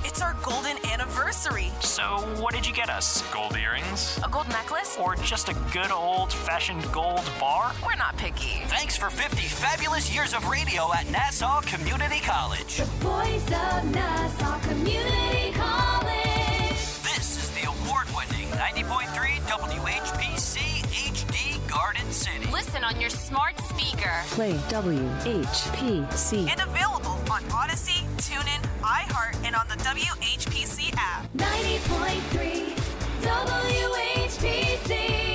It's our golden anniversary. So, what did you get us? Gold earrings? A gold necklace? Or just a good old-fashioned gold bar? We're not picky. Thanks for 50 fabulous years of radio at Nassau Community College. The voice of Nassau Community College. This is the award-winning 90.3 WHPC HD Garden City. Listen on your smart speaker. Play WHPC. And available on Odyssey, TuneIn, iHeart, and on the WHPC app. 90.3 WHPC.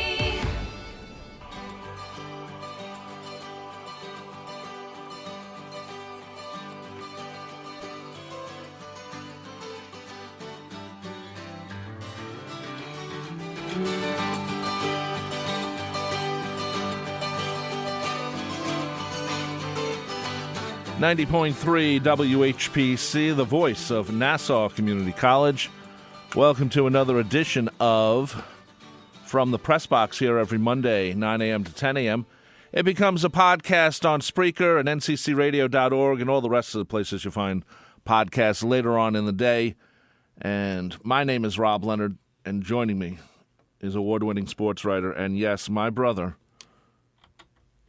.3 WHPC, the voice of Nassau Community College. Welcome to another edition of From the Press Box here every Monday, 9 a.m. to 10 a.m. It becomes a podcast on Spreaker and nccradio.org and all the rest of the places you find podcasts later on in the day. And my name is Rob Leonard, and joining me is award-winning sports writer, and yes, my brother,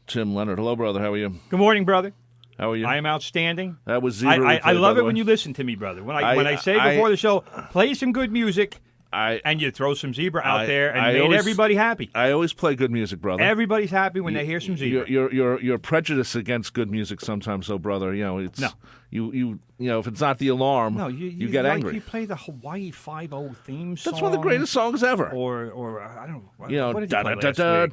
Tim Leonard. Hello, brother. How are you? Good morning, brother. How are you? I am outstanding. That was zero. I love it when you listen to me, brother. When I say before the show, play some good music, and you throw some Zebra out there and made everybody happy. I always play good music, brother. Everybody's happy when they hear some Zebra. You're prejudiced against good music sometimes, though, brother. You know it's no. You know if it's not the alarm, you get angry. You play the Hawaii 5-0 theme song. That's one of the greatest songs ever. Or I don't know. You know, what did you play last week?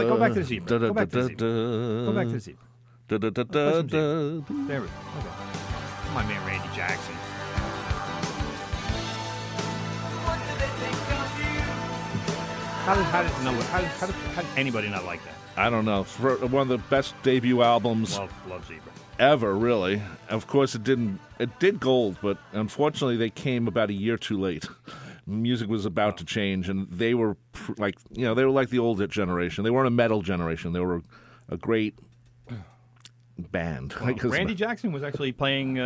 Go back to the Zebra. Go back to the Zebra. Go back to the Zebra. There we go. Okay. My man Randy Jackson. How did anybody not like that? I don't know. For one of the best debut albums Love Zebra. Ever, really. Of course, it did gold, but unfortunately, they came about a year too late. Music was about to change, and they were like the old generation. They weren't a metal generation. They were a great band. Well, Randy Jackson was actually playing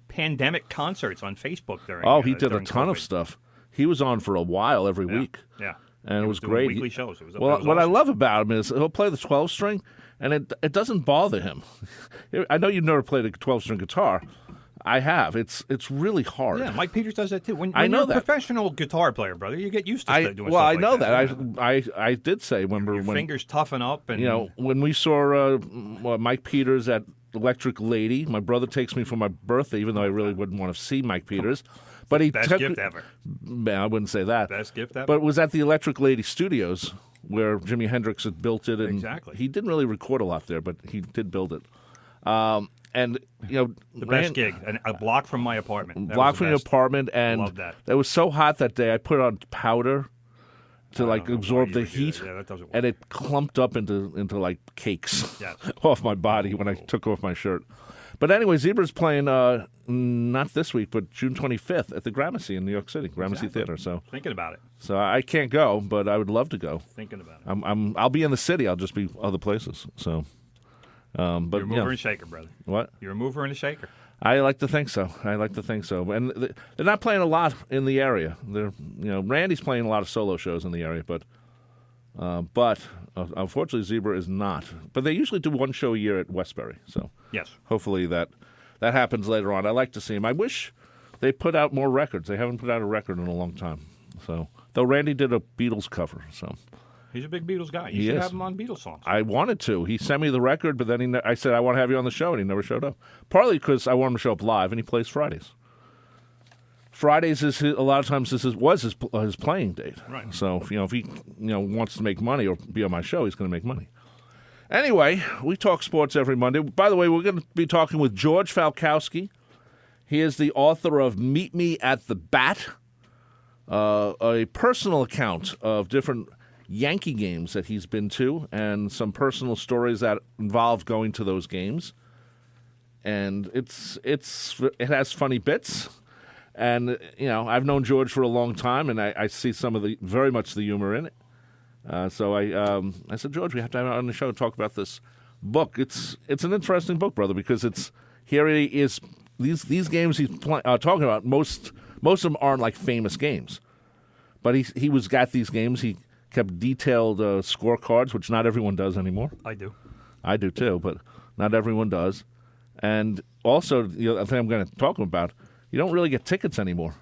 pandemic concerts on Facebook during. He did a ton COVID. of stuff. He was on for a while every week. Yeah, and it was great. Weekly shows. It was what awesome. I love about him is he'll play the 12-string, and it doesn't bother him. I know you've never played a 12-string guitar. I have. It's really hard. Yeah, Mike Peters does that too. When I know you're a professional guitar player, brother, you get used to doing stuff I like know that. I did say when fingers toughen up, and when we saw Mike Peters at Electric Lady, my brother takes me for my birthday, even though I really wouldn't want to see Mike Peters. But he best gift ever. Man, I wouldn't say that. Best gift ever. But it was at the Electric Lady Studios where Jimi Hendrix had built it, and exactly. He didn't really record a lot there, but he did build it. And the best gig, a block from my apartment. Block from your apartment, and love that. It was so hot that day. I put on powder to absorb the heat, that doesn't work. and it clumped up into like cakes off my body when I took off my shirt. But anyway, Zebra's playing not this week, but June 25th at the Gramercy in New York City, Gramercy Theater. So thinking about it. So I can't go, but I would love to go. Thinking about it. I'll be in the city. I'll just be other places. So. But you're a mover and shaker, brother. What? You're a mover and a shaker. I like to think so. And they're not playing a lot in the area. Randy's playing a lot of solo shows in the area, but unfortunately Zebra is not. But they usually do one show a year at Westbury. So yes, hopefully that happens later on. I like to see them. I wish they put out more records. They haven't put out a record in a long time. So though Randy did a Beatles cover, so. He's a big Beatles guy. You should have him on Beatles songs. I wanted to. He sent me the record, but then I said, I want to have you on the show, and he never showed up. Partly because I want him to show up live, and he plays Fridays. Fridays is a lot of times was his playing date. Right. So if he wants to make money or be on my show, he's going to make money. Anyway, we talk sports every Monday. By the way, we're going to be talking with George Falkowski. He is the author of Meet Me at the Bat, a personal account of different Yankee games that he's been to and some personal stories that involve going to those games. And it has funny bits. And, I've known George for a long time, and I see some of very much the humor in it. So I said, George, we have to have him on the show to talk about this book. It's an interesting book, brother, because here he is these games he's talking about, most of them aren't like famous games. But he was got these games. He kept detailed scorecards, which not everyone does anymore. I do. I do too, but not everyone does. And also, the thing I'm going to talk about, you don't really get tickets anymore.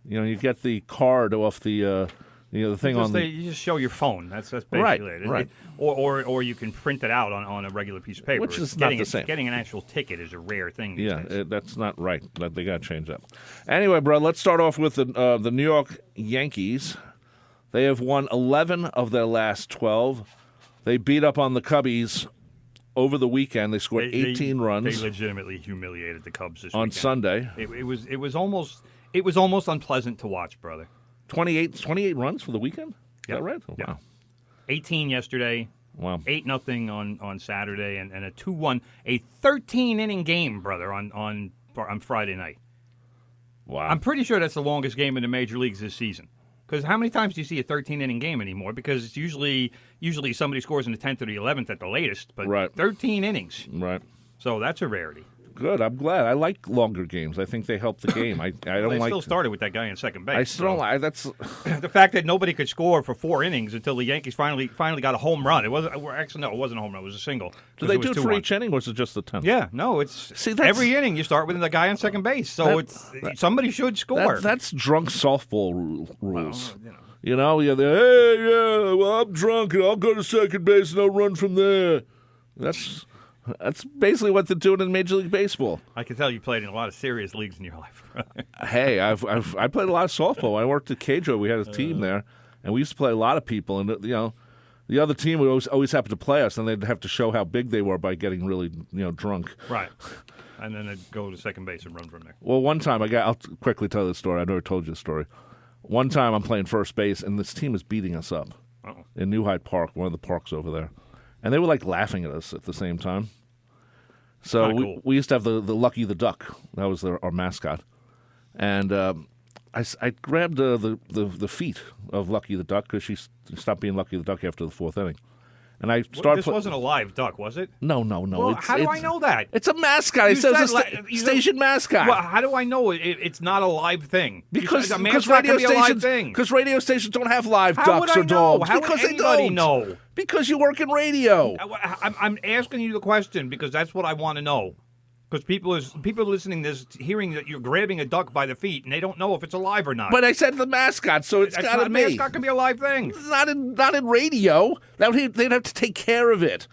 You get the card off the thing on the... You just show your phone. That's basically it. Right. Or you can print it out on a regular piece of paper. Which is not the same. Getting an actual ticket is a rare thing these days. That's not right. They got to change that. Anyway, bro, let's start off with the New York Yankees. They have won 11 of their last 12. They beat up on the Cubbies over the weekend. They scored 18 runs. They legitimately humiliated the Cubs this on weekend. Sunday. It was almost unpleasant to watch, brother. 28 runs for the weekend? Is that right? Oh, yep. Wow. 18 yesterday. Wow. 8-0 on Saturday, and a 2-1, a 13-inning game, brother, on Friday night. Wow. I'm pretty sure that's the longest game in the major leagues this season. Because how many times do you see a 13-inning game anymore? Because it's usually somebody scores in the 10th or the 11th at the latest, but 13 innings. Right. So that's a rarity. Good. I'm glad. I like longer games. I think they help the game. I don't They like. still started with that guy in second base. I still don't like. That's the fact that nobody could score for 4 innings until the Yankees finally got a home run. It wasn't actually no, it wasn't a home run. It was a single. Do they do it for 2-1. each inning, or is it just the 10th? Yeah, no. It's every inning you start with the guy on second base, so somebody should score. That's drunk softball rules. Well, Well, I'm drunk and I'll go to second base and I'll run from there. That's basically what they're doing in Major League Baseball. I can tell you played in a lot of serious leagues in your life. Hey, I played a lot of softball. I worked at Cajo. We had a team there, and we used to play a lot of people. And the other team would always happen to play us, and they'd have to show how big they were by getting really drunk. Right. And then they'd go to second base and run from there. Well, one time I'll quickly tell this story. I never told you the story. One time I'm playing first base, and this team is beating us up in New Hyde Park, one of the parks over there. And they were like laughing at us at the same time. So we used to have the Lucky the Duck. That was our mascot. And I grabbed the feet of Lucky the Duck because she stopped being Lucky the Duck after the 4th inning. And I started. This wasn't a live duck, was it? No. Well, how do I know that? It's a mascot. It says a station mascot. Well, how do I know it's not a live thing? Because a mascot can be a live thing. Because radio stations don't have live How ducks would or I know? dogs. How Because would they anybody don't. know? Because you work in radio. I'm asking you the question because that's what I want to know. Because people listening to this, hearing that you're grabbing a duck by the feet, and they don't know if it's alive or not. But I said the mascot, so it's got to be. A mascot can be a live thing. Not in radio. They'd have to take care of it.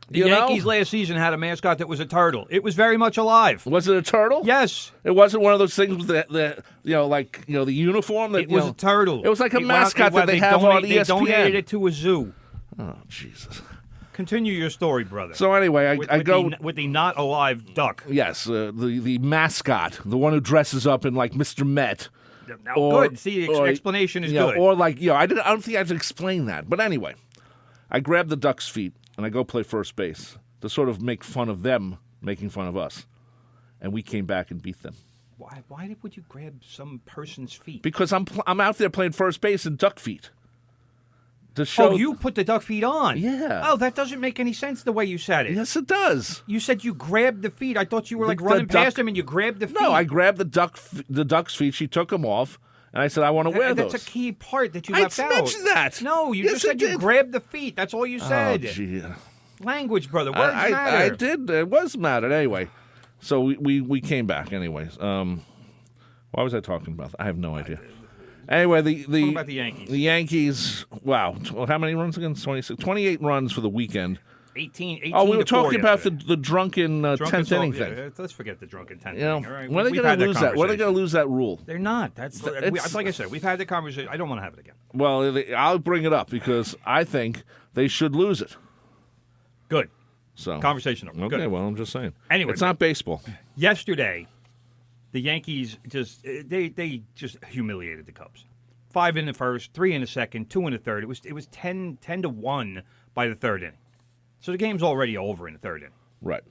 The Yankees last season had a mascot that was a turtle. It was very much alive. Was it a turtle? Yes. It wasn't one of those things with the uniform. It was a turtle. It was like a mascot that they have on ESPN. They donated it to a zoo. Oh, Jesus. Continue your story, brother. So anyway, I go with the not alive duck. Yes, the mascot, the one who dresses up in like Mr. Met. Now, good. See, the explanation is good. Or like I don't think I have to explain that. But anyway, I grab the duck's feet and I go play first base to sort of make fun of them making fun of us, and we came back and beat them. Why would you grab some person's feet? Because I'm out there playing first base in duck feet. To show you put the duck feet on. Yeah. Oh, that doesn't make any sense the way you said it. Yes, it does. You said you grabbed the feet. I thought you were running past him and you grabbed the feet. No, I grabbed the duck's feet. She took them off, and I said, "I want to wear those." That's a key part that you left out. I mentioned that. No, you just said you grabbed the feet. That's all you said. Oh, gee. Language, brother. Words matter. I did. It was mattered anyway. So we came back anyways. Why was I talking about that? I have no idea. Anyway, Talking about the Yankees. The Yankees, wow. How many runs again? 28 runs for the weekend. 18 we were to talking about yesterday. the drunken 10th inning thing. Yeah, let's forget the drunken 10th You know, inning. All right? when are they going to lose that? When are they going to lose that rule? They're not. That's like I said, we've had the conversation. I don't want to have it again. Well, I'll bring it up because I think they should lose it. Good. So Conversation over. Okay, Good. well, I'm just saying. Anyway, it's not baseball. Yesterday, the Yankees they just humiliated the Cubs. 5 in the first, 3 in the second, 2 in the third. It was 10-1 by the third inning. So the game's already over in the third inning. Right.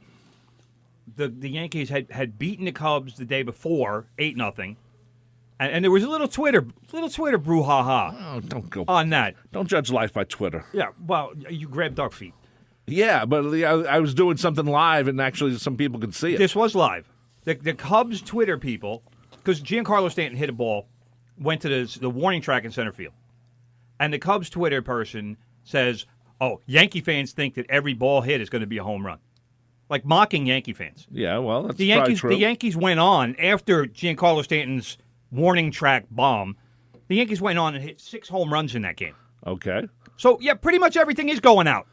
The Yankees had beaten the Cubs the day before, 8-0. And there was a little Twitter brouhaha Oh, don't go on that. Don't judge life by Twitter. Yeah, well, you grabbed duck feet. Yeah, but I was doing something live, and actually some people could see it. This was live. The Cubs Twitter people, because Giancarlo Stanton hit a ball, went to the warning track in center field. And the Cubs Twitter person says, oh, Yankee fans think that every ball hit is going to be a home run. Like mocking Yankee fans. Yeah, well, that's the probably Yankees. true. The Yankees went on after Giancarlo Stanton's warning track bomb. The Yankees went on and hit 6 home runs in that game. Okay. So yeah, pretty much everything is going out.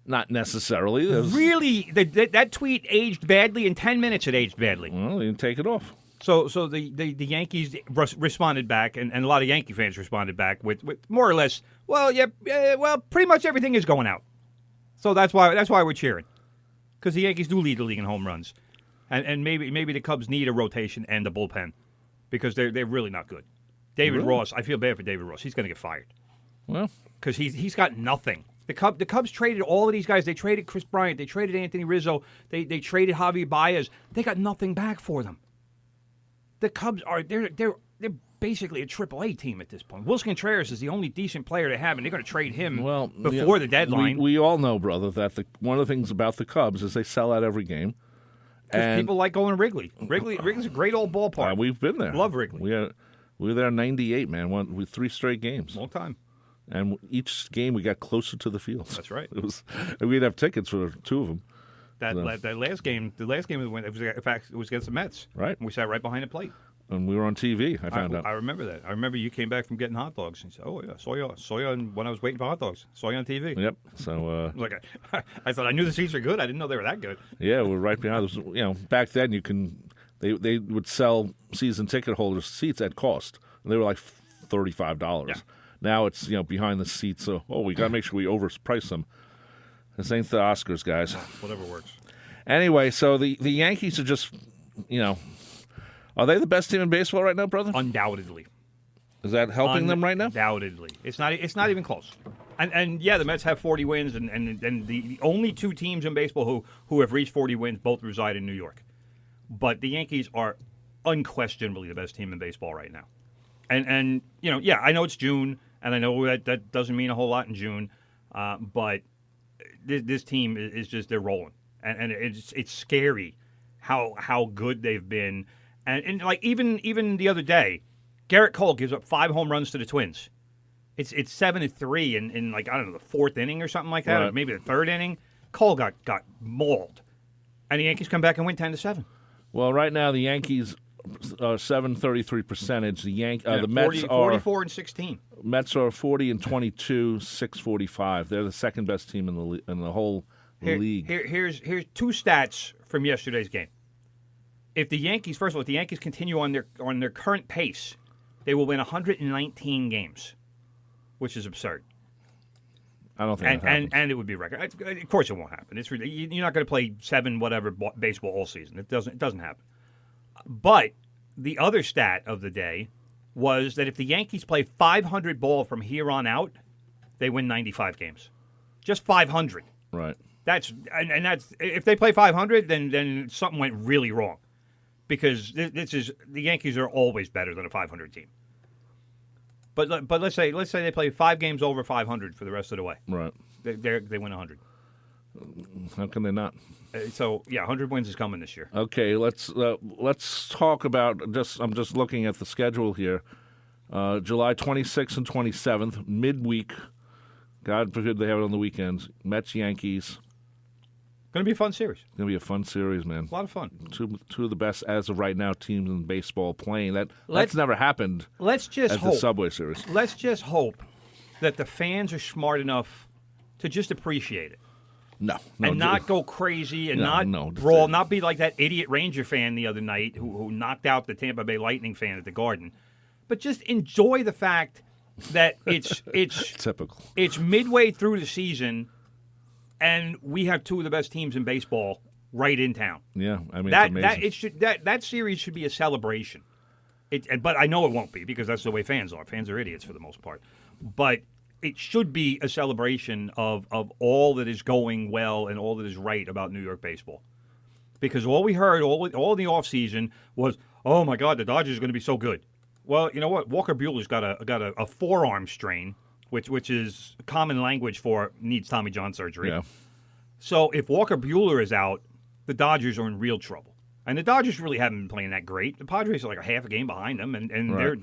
Not necessarily. There's- Really, that tweet aged badly. In 10 minutes, it aged badly. Well, you can take it off. So the Yankees responded back, and a lot of Yankee fans responded back with more or less, well, pretty much everything is going out. So that's why we're cheering. Because the Yankees do lead the league in home runs, and maybe the Cubs need a rotation and a bullpen because they're really not good. David Really? Ross, I feel bad for David Ross. He's going to get fired Well, because he's got nothing. The Cubs traded all of these guys. They traded Chris Bryant. They traded Anthony Rizzo. They traded Javi Baez. They got nothing back for them. The Cubs they're basically a AAA team at this point. Wilson Contreras is the only decent player they have, and they're going to trade him before the deadline. We all know, brother, that one of the things about the Cubs is they sell out every game. Because people like going to Wrigley. Wrigley's a great old ballpark. We've been there. Love Wrigley. We were there in '98, man. With 3 straight games. Long time. And each game we got closer to the field. That's right. We'd have tickets for 2 of them. That last game, the last game in fact, it was against the Mets. Right. And we sat right behind the plate. And we were on TV, I found out. I remember that. I remember you came back from getting hot dogs and said, "Oh yeah, saw you when I was waiting for hot dogs. Saw you on TV." Yep. So I thought I knew the seats were good. I didn't know they were that good. yeah, we're right behind us. Back then they would sell season ticket holders seats at cost. And they were like $35. Yeah. Now it's behind the seats. So we got to make sure we overprice them. This ain't the Oscars, guys. Whatever works. Anyway, so the Yankees are just are they the best team in baseball right now, brother? Undoubtedly. Is that helping them right now? Undoubtedly. It's not even close. And yeah, the Mets have 40 wins, and the only 2 teams in baseball who have reached 40 wins both reside in New York. But the Yankees are unquestionably the best team in baseball right now. And I know it's June, and I know that doesn't mean a whole lot in June, but this team is just, they're rolling. And it's scary how good they've been. And like even the other day, Garrett Cole gives up 5 home runs to the Twins. It's 7-3 in like, I don't know, the 4th inning or something like that, right. or maybe the 3rd inning. Cole got mauled, and the Yankees come back and win 10-7. Well, right now the Yankees are 7.33 percentage. The Mets 44 and 16. Mets are 40 and 22, 6.45. They're the second best team in the whole league. Here's 2 stats from yesterday's game. If the Yankees continue on their current pace, they will win 119 games, which is absurd. I don't think that happens. And it would be a record. Of course, it won't happen. You're not going to play 7 whatever baseball all season. It doesn't happen. But the other stat of the day was that if the Yankees play 500 ball from here on out, they win 95 games. Just 500. Right. That's if they play 500, then something went really wrong, because the Yankees are always better than a 500 team. But let's say they play 5 games over 500 for the rest of the way. Right. They win 100. How can they not? So yeah, 100 wins is coming this year. Okay, let's talk about I'm just looking at the schedule here. July 26th and 27th, midweek. God forbid they have it on the weekends. Mets, Yankees. Going to be a fun series. It's going to be a fun series, man. A lot of fun. Two of the best, as of right now, teams in baseball playing. That's never happened Let's just at hope. the Subway Series. Let's just hope that the fans are smart enough to just appreciate it. No, And not go crazy and No, brawl, not be like that idiot Ranger fan the other night who knocked out the Tampa Bay Lightning fan at the Garden. But just enjoy the fact that it's typical. It's midway through the season, and we have 2 of the best teams in baseball right in town. Yeah, I mean, it's amazing. That series should be a celebration. But I know it won't be, because that's the way fans are. Fans are idiots for the most part. But it should be a celebration of all that is going well and all that is right about New York baseball. Because all we heard all in the offseason was, oh, my God, the Dodgers are going to be so good. Well, you know what? Walker Buehler's got a forearm strain, which is common language for needs Tommy John surgery. Yeah. So if Walker Buehler is out, the Dodgers are in real trouble. And the Dodgers really haven't been playing that great. The Padres are like a half a game behind them, and Right.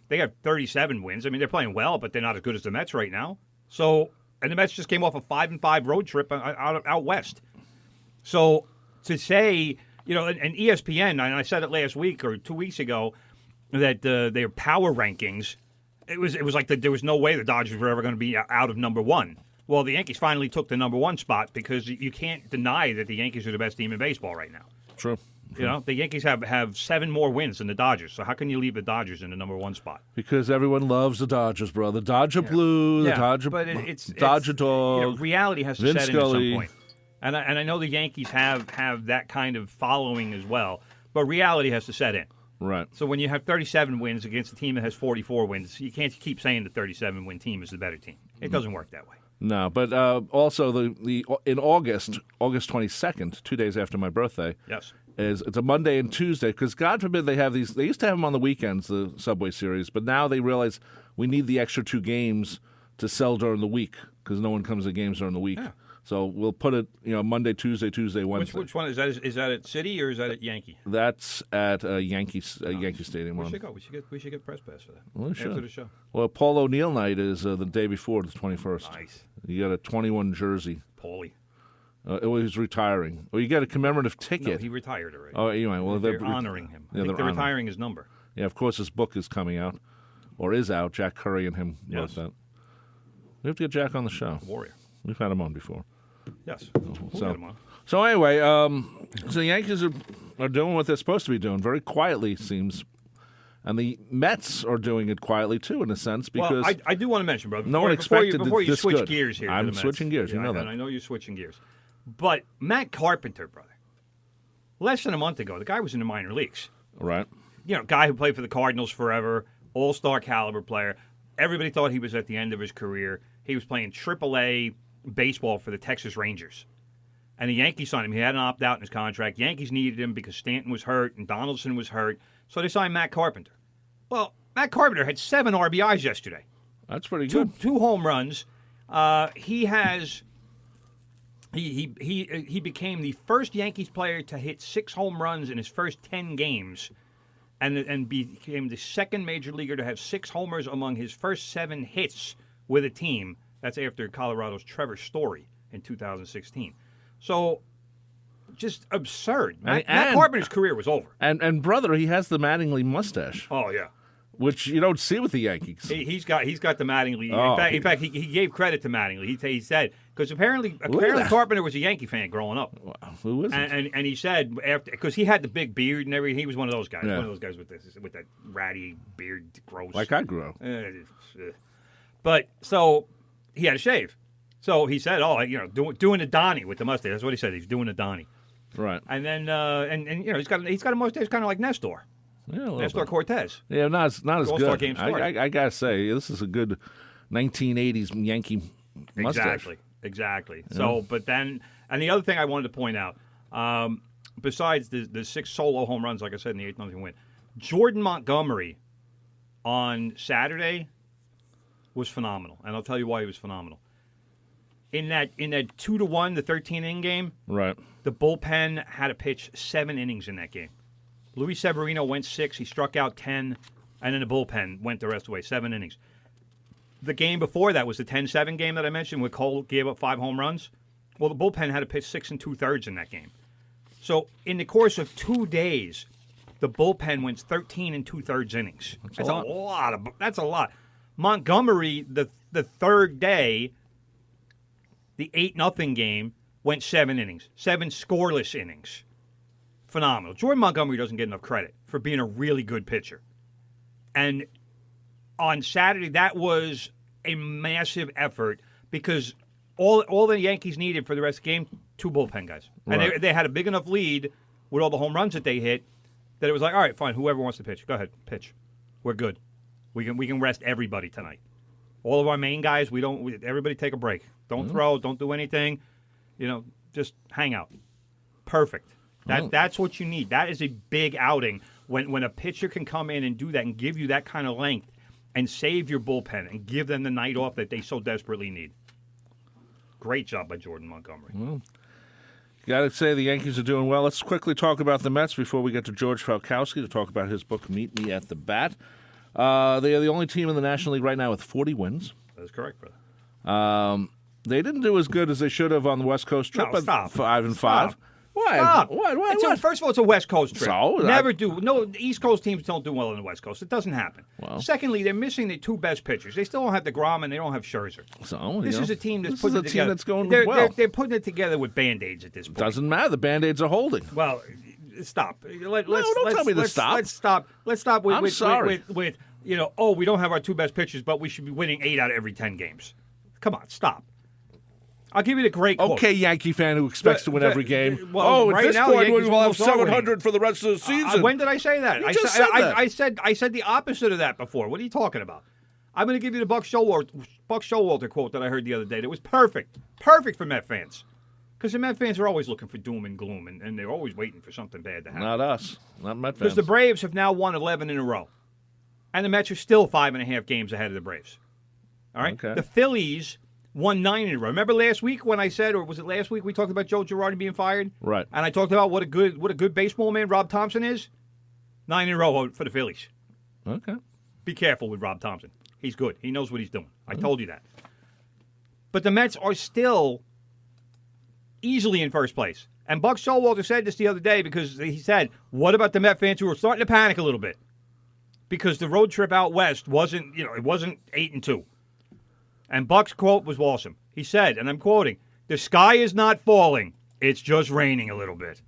they have 37 wins. I mean, they're playing well, but they're not as good as the Mets right now. So, and the Mets just came off a 5-5 road trip out west. So to say, and ESPN, and I said it last week or 2 weeks ago, that their power rankings, it was like there was no way the Dodgers were ever going to be out of number one. Well, the Yankees finally took the number one spot because you can't deny that the Yankees are the best team in baseball right now. True. The Yankees have 7 more wins than the Dodgers. So how can you leave the Dodgers in the number one spot? Because everyone loves the Dodgers, brother. Dodger Blue, the Dodger, but it's Dodger Dog. reality has to Vince set in at some Scully. point. And I know the Yankees have that kind of following as well, but reality has to set in. Right. So when you have 37 wins against a team that has 44 wins, you can't keep saying the 37-win team is the better team. It doesn't work that way. No, but also the in August 22nd, 2 days after my birthday, Yes. it's a Monday and Tuesday because God forbid they have these. They used to have them on the weekends, the Subway Series, but now they realize we need the extra 2 games to sell during the week because no one comes to games during the week. Yeah. So we'll put it, Monday, Tuesday, Wednesday. Which one is that? Is that at City or is that at Yankee? That's at Yankee Stadium. We should go. We should get press pass for that. Well, we should. After the show. Well, Paul O'Neill night is the day before, the 21st. Nice. You got a 21 jersey. Paulie. He's retiring. Well, you get a commemorative No, ticket. he retired already. Oh, anyway, well they're honoring him. I think they're they're honoring. retiring his number. Yeah, of course, his book is coming out, or is out. Jack Curry and him wrote Yes. that. We have to get Jack on the show. Warrior. We've had him on before. Yes. We'll so- get him on. So anyway, so the Yankees are doing what they're supposed to be doing, very quietly, it seems. And the Mets are doing it quietly, too, in a sense, because Well, I do want to mention, brother. no one expected before you this switch good. gears here. I'm to the Mets. switching gears, you Yeah, know that. And I know you're switching gears. But Matt Carpenter, brother, less than a month ago, the guy was in the minor leagues. right? Guy who played for the Cardinals forever, all-star caliber player. Everybody thought he was at the end of his career. He was playing AAA baseball for the Texas Rangers. And the Yankees signed him. He had an opt-out in his contract. Yankees needed him because Stanton was hurt and Donaldson was hurt. So they signed Matt Carpenter. Well, Matt Carpenter had 7 RBIs yesterday. That's pretty good. Two home runs. He became the first Yankees player to hit 6 home runs in his first 10 games, and became the second major leaguer to have 6 homers among his first 7 hits with a team. That's after Colorado's Trevor Story in 2016. So, just absurd. Matt Carpenter's career was over. And brother, he has the Mattingly mustache, Oh yeah. which you don't see with the Yankees. He's got the Mattingly. Oh. In fact, he gave credit to Mattingly. He said because apparently that. Carpenter was a Yankee fan growing up, Wow, who is it? and he said after because he had the big beard and everything. He was one of those guys. Yeah. One of those guys with that ratty beard, gross. Like I grew up. But so he had a shave. So he said, "Oh, doing a Donnie with the mustache." That's what he said. He's doing a Donnie. Right. And then he's got a mustache kind of like Nestor. Yeah, a little Nestor bit. Cortez. Yeah, not as All-Star good. game started. I gotta say, this is a good 1980s Yankee mustache. Exactly. So, but then, and the other thing I wanted to point out, besides the 6 solo home runs, like I said, in the 8-0 win, Jordan Montgomery on Saturday was phenomenal, and I'll tell you why he was phenomenal. In that 2-1, the 13-inning game, Right. the bullpen had to pitch 7 innings in that game. Luis Severino went 6, he struck out 10, and then the bullpen went the rest of the way, 7 innings. The game before that was the 10-7 game that I mentioned where Cole gave up 5 home runs. Well, the bullpen had to pitch 6 2/3 in that game. So in the course of 2 days, the bullpen went 13 2/3 innings. That's a lot. That's a lot. Montgomery, the third day, the 8-0 game, went 7 innings, 7 scoreless innings. Phenomenal. Jordan Montgomery doesn't get enough credit for being a really good pitcher. And on Saturday, that was a massive effort because all the Yankees needed for the rest of the game, 2 bullpen guys. And Right. they had a big enough lead with all the home runs that they hit that it was like, all right, fine, whoever wants to pitch, go ahead, pitch. We're good. We can rest everybody tonight. All of our main guys, everybody take a break. Don't throw, don't do anything. Just hang out. Perfect. That's what you need. That is a big outing when a pitcher can come in and do that and give you that kind of length and save your bullpen and give them the night off that they so desperately need. Great job by Jordan Montgomery. Got to say the Yankees are doing well. Let's quickly talk about the Mets before we get to George Falkowski to talk about his book, Meet Me at the Bat. They are the only team in the National League right now with 40 wins. That's correct, brother. They didn't do as good as they should have on the West Coast trip. No, stop. 5-5. Stop. Why? Stop. What? First of all, it's a West Coast trip. So? No, the East Coast teams don't do well on the West Coast. It doesn't happen. Well. Secondly, they're missing the two best pitchers. They still don't have DeGrom and they don't have Scherzer. So, This is a team that's putting it together. Team that's going they're, well. They're putting it together with Band-Aids at this point. Doesn't matter. The Band-Aids are holding. Well, stop. Let's tell me to stop. Let's stop. Let's stop with, I'm sorry. with we don't have our two best pitchers, but we should be winning 8 out of every 10 games. Come on, stop. I'll give you the great quote. Okay, Yankee fan who expects to win every game. Well, at right this now, the point, Yankees we'll have almost are winning. 700 for the rest of the season. When did I say that? You just said that. I said the opposite of that before. What are you talking about? I'm going to give you the Buck Showalter quote that I heard the other day. That was perfect for Met fans. Because the Met fans are always looking for doom and gloom, and they're always waiting for something bad to happen. Not us. Not Met fans. Because the Braves have now won 11 in a row. And the Mets are still 5.5 games ahead of the Braves. All right? Okay. The Phillies won 9 in a row. Remember last week when I said, or was it last week we talked about Joe Girardi being fired? Right. And I talked about what a good baseball man Rob Thompson is? 9 in a row for the Phillies. Okay. Be careful with Rob Thompson. He's good. He knows what he's doing. I told you that. But the Mets are still easily in first place. And Buck Showalter said this the other day because he said, what about the Met fans who are starting to panic a little bit? Because the road trip out west wasn't 8-2. And Buck's quote was awesome. He said, and I'm quoting, "The sky is not falling. It's just raining a little bit."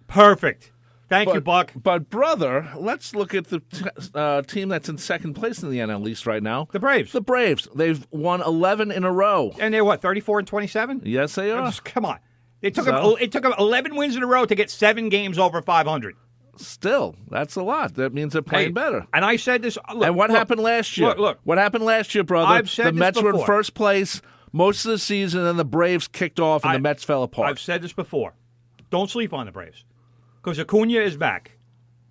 Perfect. Thank you, Buck. But, brother, let's look at the team that's in second place in the NL East right now. The Braves. The Braves. They've won 11 in a row. And they're what, 34-27? Yes, they are. Come on. It took them 11 wins in a row to get 7 games over 500. Still, that's a lot. That means they're playing better. And I said this. Look, and what happened last year? Look. What happened last year, brother? I've said the this Mets were in before. first place most of the season, and the Braves kicked off, and the Mets fell apart. I've said this before. Don't sleep on the Braves. Because Acuna is back.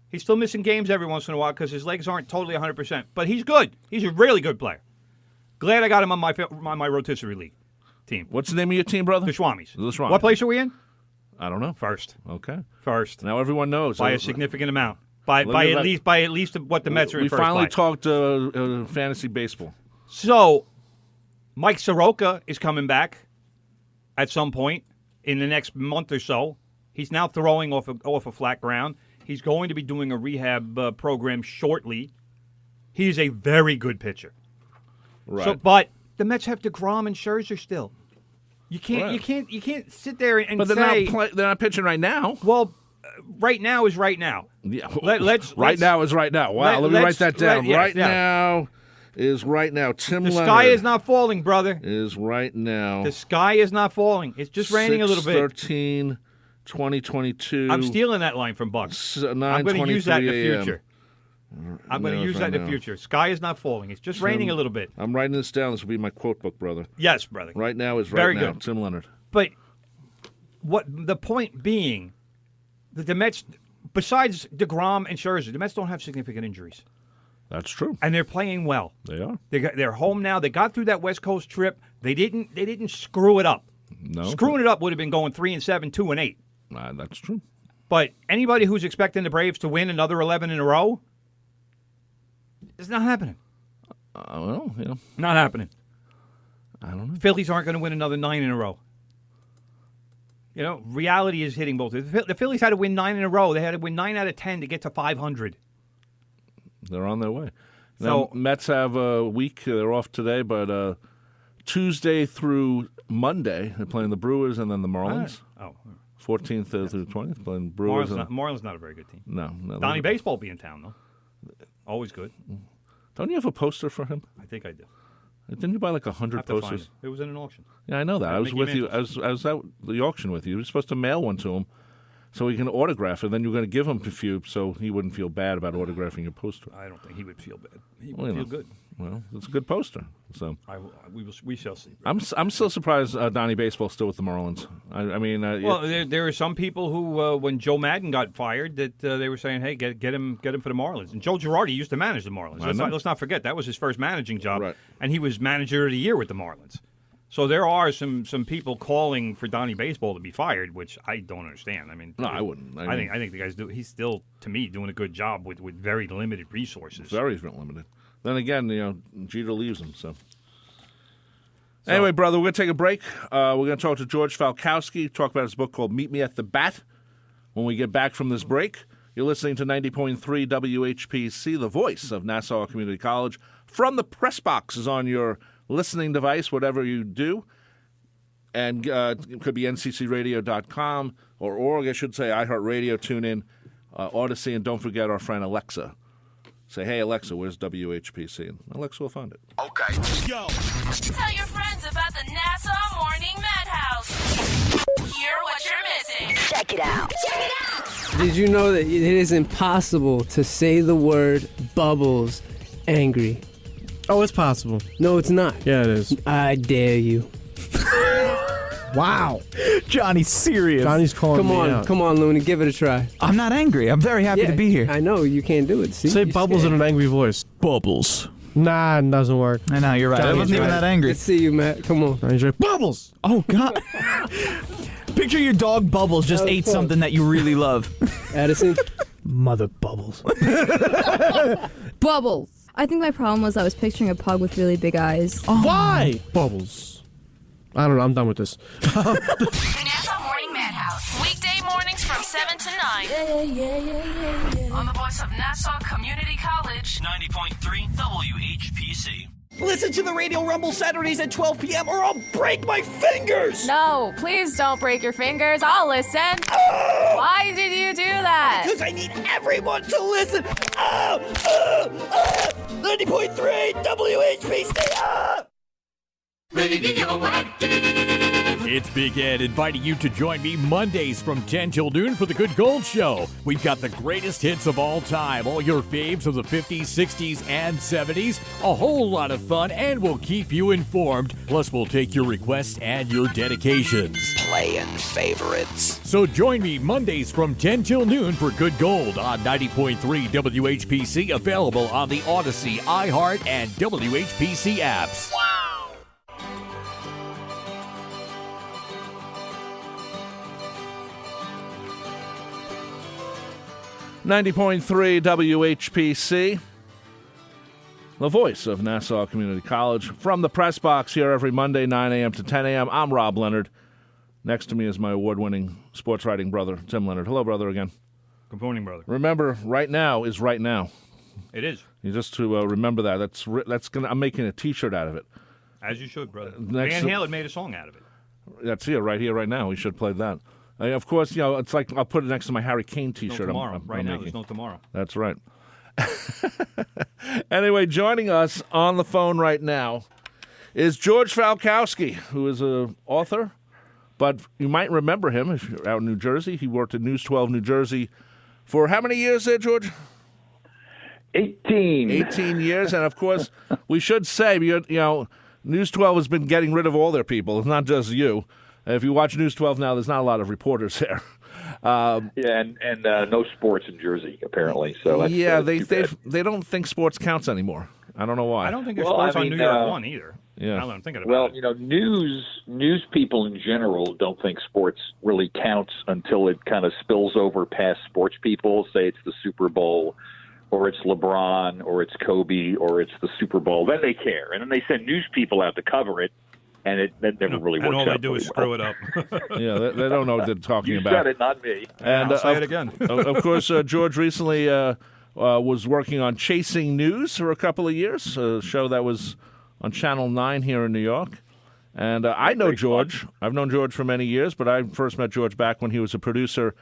He's still missing games every once in a while because his legs aren't totally 100%. But he's good. He's a really good player. Glad I got him on my rotisserie league team. What's the name of your team, brother? The Schwammies. The Schwammies. What place are we in? I don't know. First. Okay. First. Now everyone knows. By a significant amount. By at least what the Mets are in we first finally by. talked fantasy baseball. So, Mike Soroka is coming back at some point in the next month or so. He's now throwing off a flat ground. He's going to be doing a rehab program shortly. He's a very good pitcher. Right. So, but the Mets have DeGrom and Scherzer still. You can't you can't sit there and but say they're not pitching right now. Well, right now is right now. Yeah. Let's now is right now. Wow. Let me write that down. Now is right now. Tim The Leonard sky is not falling, brother. is right now. The sky is not falling. It's just raining a little bit. 6/13/2022. I'm stealing that line from Buck. I'm going to use that in the future. I'm going to use that in the future. Sky is not falling. It's just raining a little bit. I'm writing this down. This will be my quote book, brother. Yes, brother. Right now is right Very now. good. Tim Leonard. But what the point being that the Mets, besides DeGrom and Scherzer, the Mets don't have significant injuries. That's true. And they're playing well. They are. They're home now. They got through that West Coast trip. They didn't screw it up. No. Screwing it up would have been going 3-7, 2-8. That's true. But anybody who's expecting the Braves to win another 11 in a row, it's not happening. Well, you know. Not happening. I don't know. Phillies aren't going to win another 9 in a row. You know, reality is hitting both. The Phillies had to win 9 in a row. They had to win 9 out of 10 to get to 500. They're on their way. So now, Mets have a week. They're off today, but Tuesday through Monday, they're playing the Brewers and then the Marlins. 14th through 20th, playing the Brewers. Marlins not a very good team. No. Donnie Baseball will be in town, though. Always good. Don't you have a poster for him? I think I do. Didn't you buy like 100 posters? It was in an auction. Yeah, I know that. I was with you. I was at the auction with you. You were supposed to mail one to him so he can autograph it. Then you were going to give him a few so he wouldn't feel bad about autographing your poster. I don't think he would feel bad. He would feel good. Well, it's a good poster. So we shall see. I'm still surprised Donnie Baseball's still with the Marlins. I mean, well, there are some people who, when Joe Madden got fired, that they were saying, "Hey, get him for the Marlins." And Joe Girardi used to manage the Marlins. Let's not forget that was his first managing job, right. And he was manager of the year with the Marlins. So there are some people calling for Donnie Baseball to be fired, which I don't understand. I mean, No, I wouldn't. I think the guy's he's still, to me, doing a good job with very limited resources. Very limited. Then again, Jeter leaves him, so. Anyway, brother, we're going to take a break. We're going to talk to George Falkowski, talk about his book called Meet Me at the Bat. When we get back from this break, you're listening to 90.3 WHPC, the voice of Nassau Community College. From the press boxes on your listening device, whatever you do. And it could be nccradio.com or org, I should say, iHeartRadio, TuneIn, Odyssey, and don't forget our friend Alexa. Say, hey, Alexa, where's WHPC? And Alexa will find it. Okay. Tell your friends about the Nassau Morning Madhouse. Hear what you're missing. Check it out. Did you know that it is impossible to say the word bubbles angry? Oh, it's possible. No, it's not. Yeah, it is. I dare you. Wow. Johnny's serious. Johnny's calling me out. Come on, Looney, give it a try. I'm not angry. I'm very happy to be here. I know, you can't do it. See? Say You're bubbles scared. in an angry voice. Bubbles. Nah, it doesn't work. I know, you're right. I Johnny's wasn't even right. that angry. Let's see you, Matt. Come on. And he's like, bubbles! Oh, God. Picture your dog Bubbles just That was ate fun. something that you really love. Addison? Mother bubbles. Bubbles. I think my problem was I was picturing a pug with really big eyes. Why? Bubbles. I don't know. I'm done with this. The Nassau Morning Madhouse. Weekday mornings from 7 to 9. On the voice of Nassau Community College. 90.3 WHPC. Listen to the Radio Rumble Saturdays at 12 p.m. or I'll break my fingers! No, please don't break your fingers. I'll listen. Why did you do that? Because I need everyone to listen! 90.3 WHPC! It's Big Ed inviting you to join me Mondays from 10 till noon for the Good Gold Show. We've got the greatest hits of all time, all your faves of the 50s, 60s, and 70s. A whole lot of fun, and we'll keep you informed. Plus, we'll take your requests and your dedications. Playing favorites. So join me Mondays from 10 till noon for Good Gold on 90.3 WHPC, available on the Odyssey, iHeart, and WHPC apps. 90.3 WHPC, the voice of Nassau Community College. From the press box here every Monday, 9 a.m. to 10 a.m. I'm Rob Leonard. Next to me is my award-winning sports writing brother, Tim Leonard. Hello, brother, again. Good morning, brother. Remember, right now is right now. It is. You just to remember that. That's gonna. I'm making a T-shirt out of it. As you should, brother. Next Van to- Halen made a song out of it. That's here, right now. We should play that. Of course, it's like I'll put it next to my Harry Kane No T-shirt. tomorrow. Right now, making. there's no tomorrow. That's right. Anyway, joining us on the phone right now is George Falkowski, who is an author, but you might remember him if you're out in New Jersey. He worked at News 12 New Jersey for how many years there, George? 18. 18 years, and of course, we should say, News 12 has been getting rid of all their people. It's not just you. If you watch News 12 now, there's not a lot of reporters there. And no sports in Jersey, apparently. So that's, they don't think sports counts anymore. I don't know why. I don't think there's sports on New York 1 either. Yeah. Now that I'm thinking about it. news people in general don't think sports really counts until it kind of spills over past sports people. Say it's the Super Bowl, or it's LeBron, or it's Kobe, or it's the Super Bowl. Then they care, and then they send news people out to cover it. And that never really works out. And all they do is screw it up. Yeah, they don't know what they're talking you about. said it, not me. And I'll say it again. Of course, George recently was working on Chasing News for a couple of years, a show that was on Channel 9 here in New York. And I know George. I've known George for many years, but I first met George back when he was a producer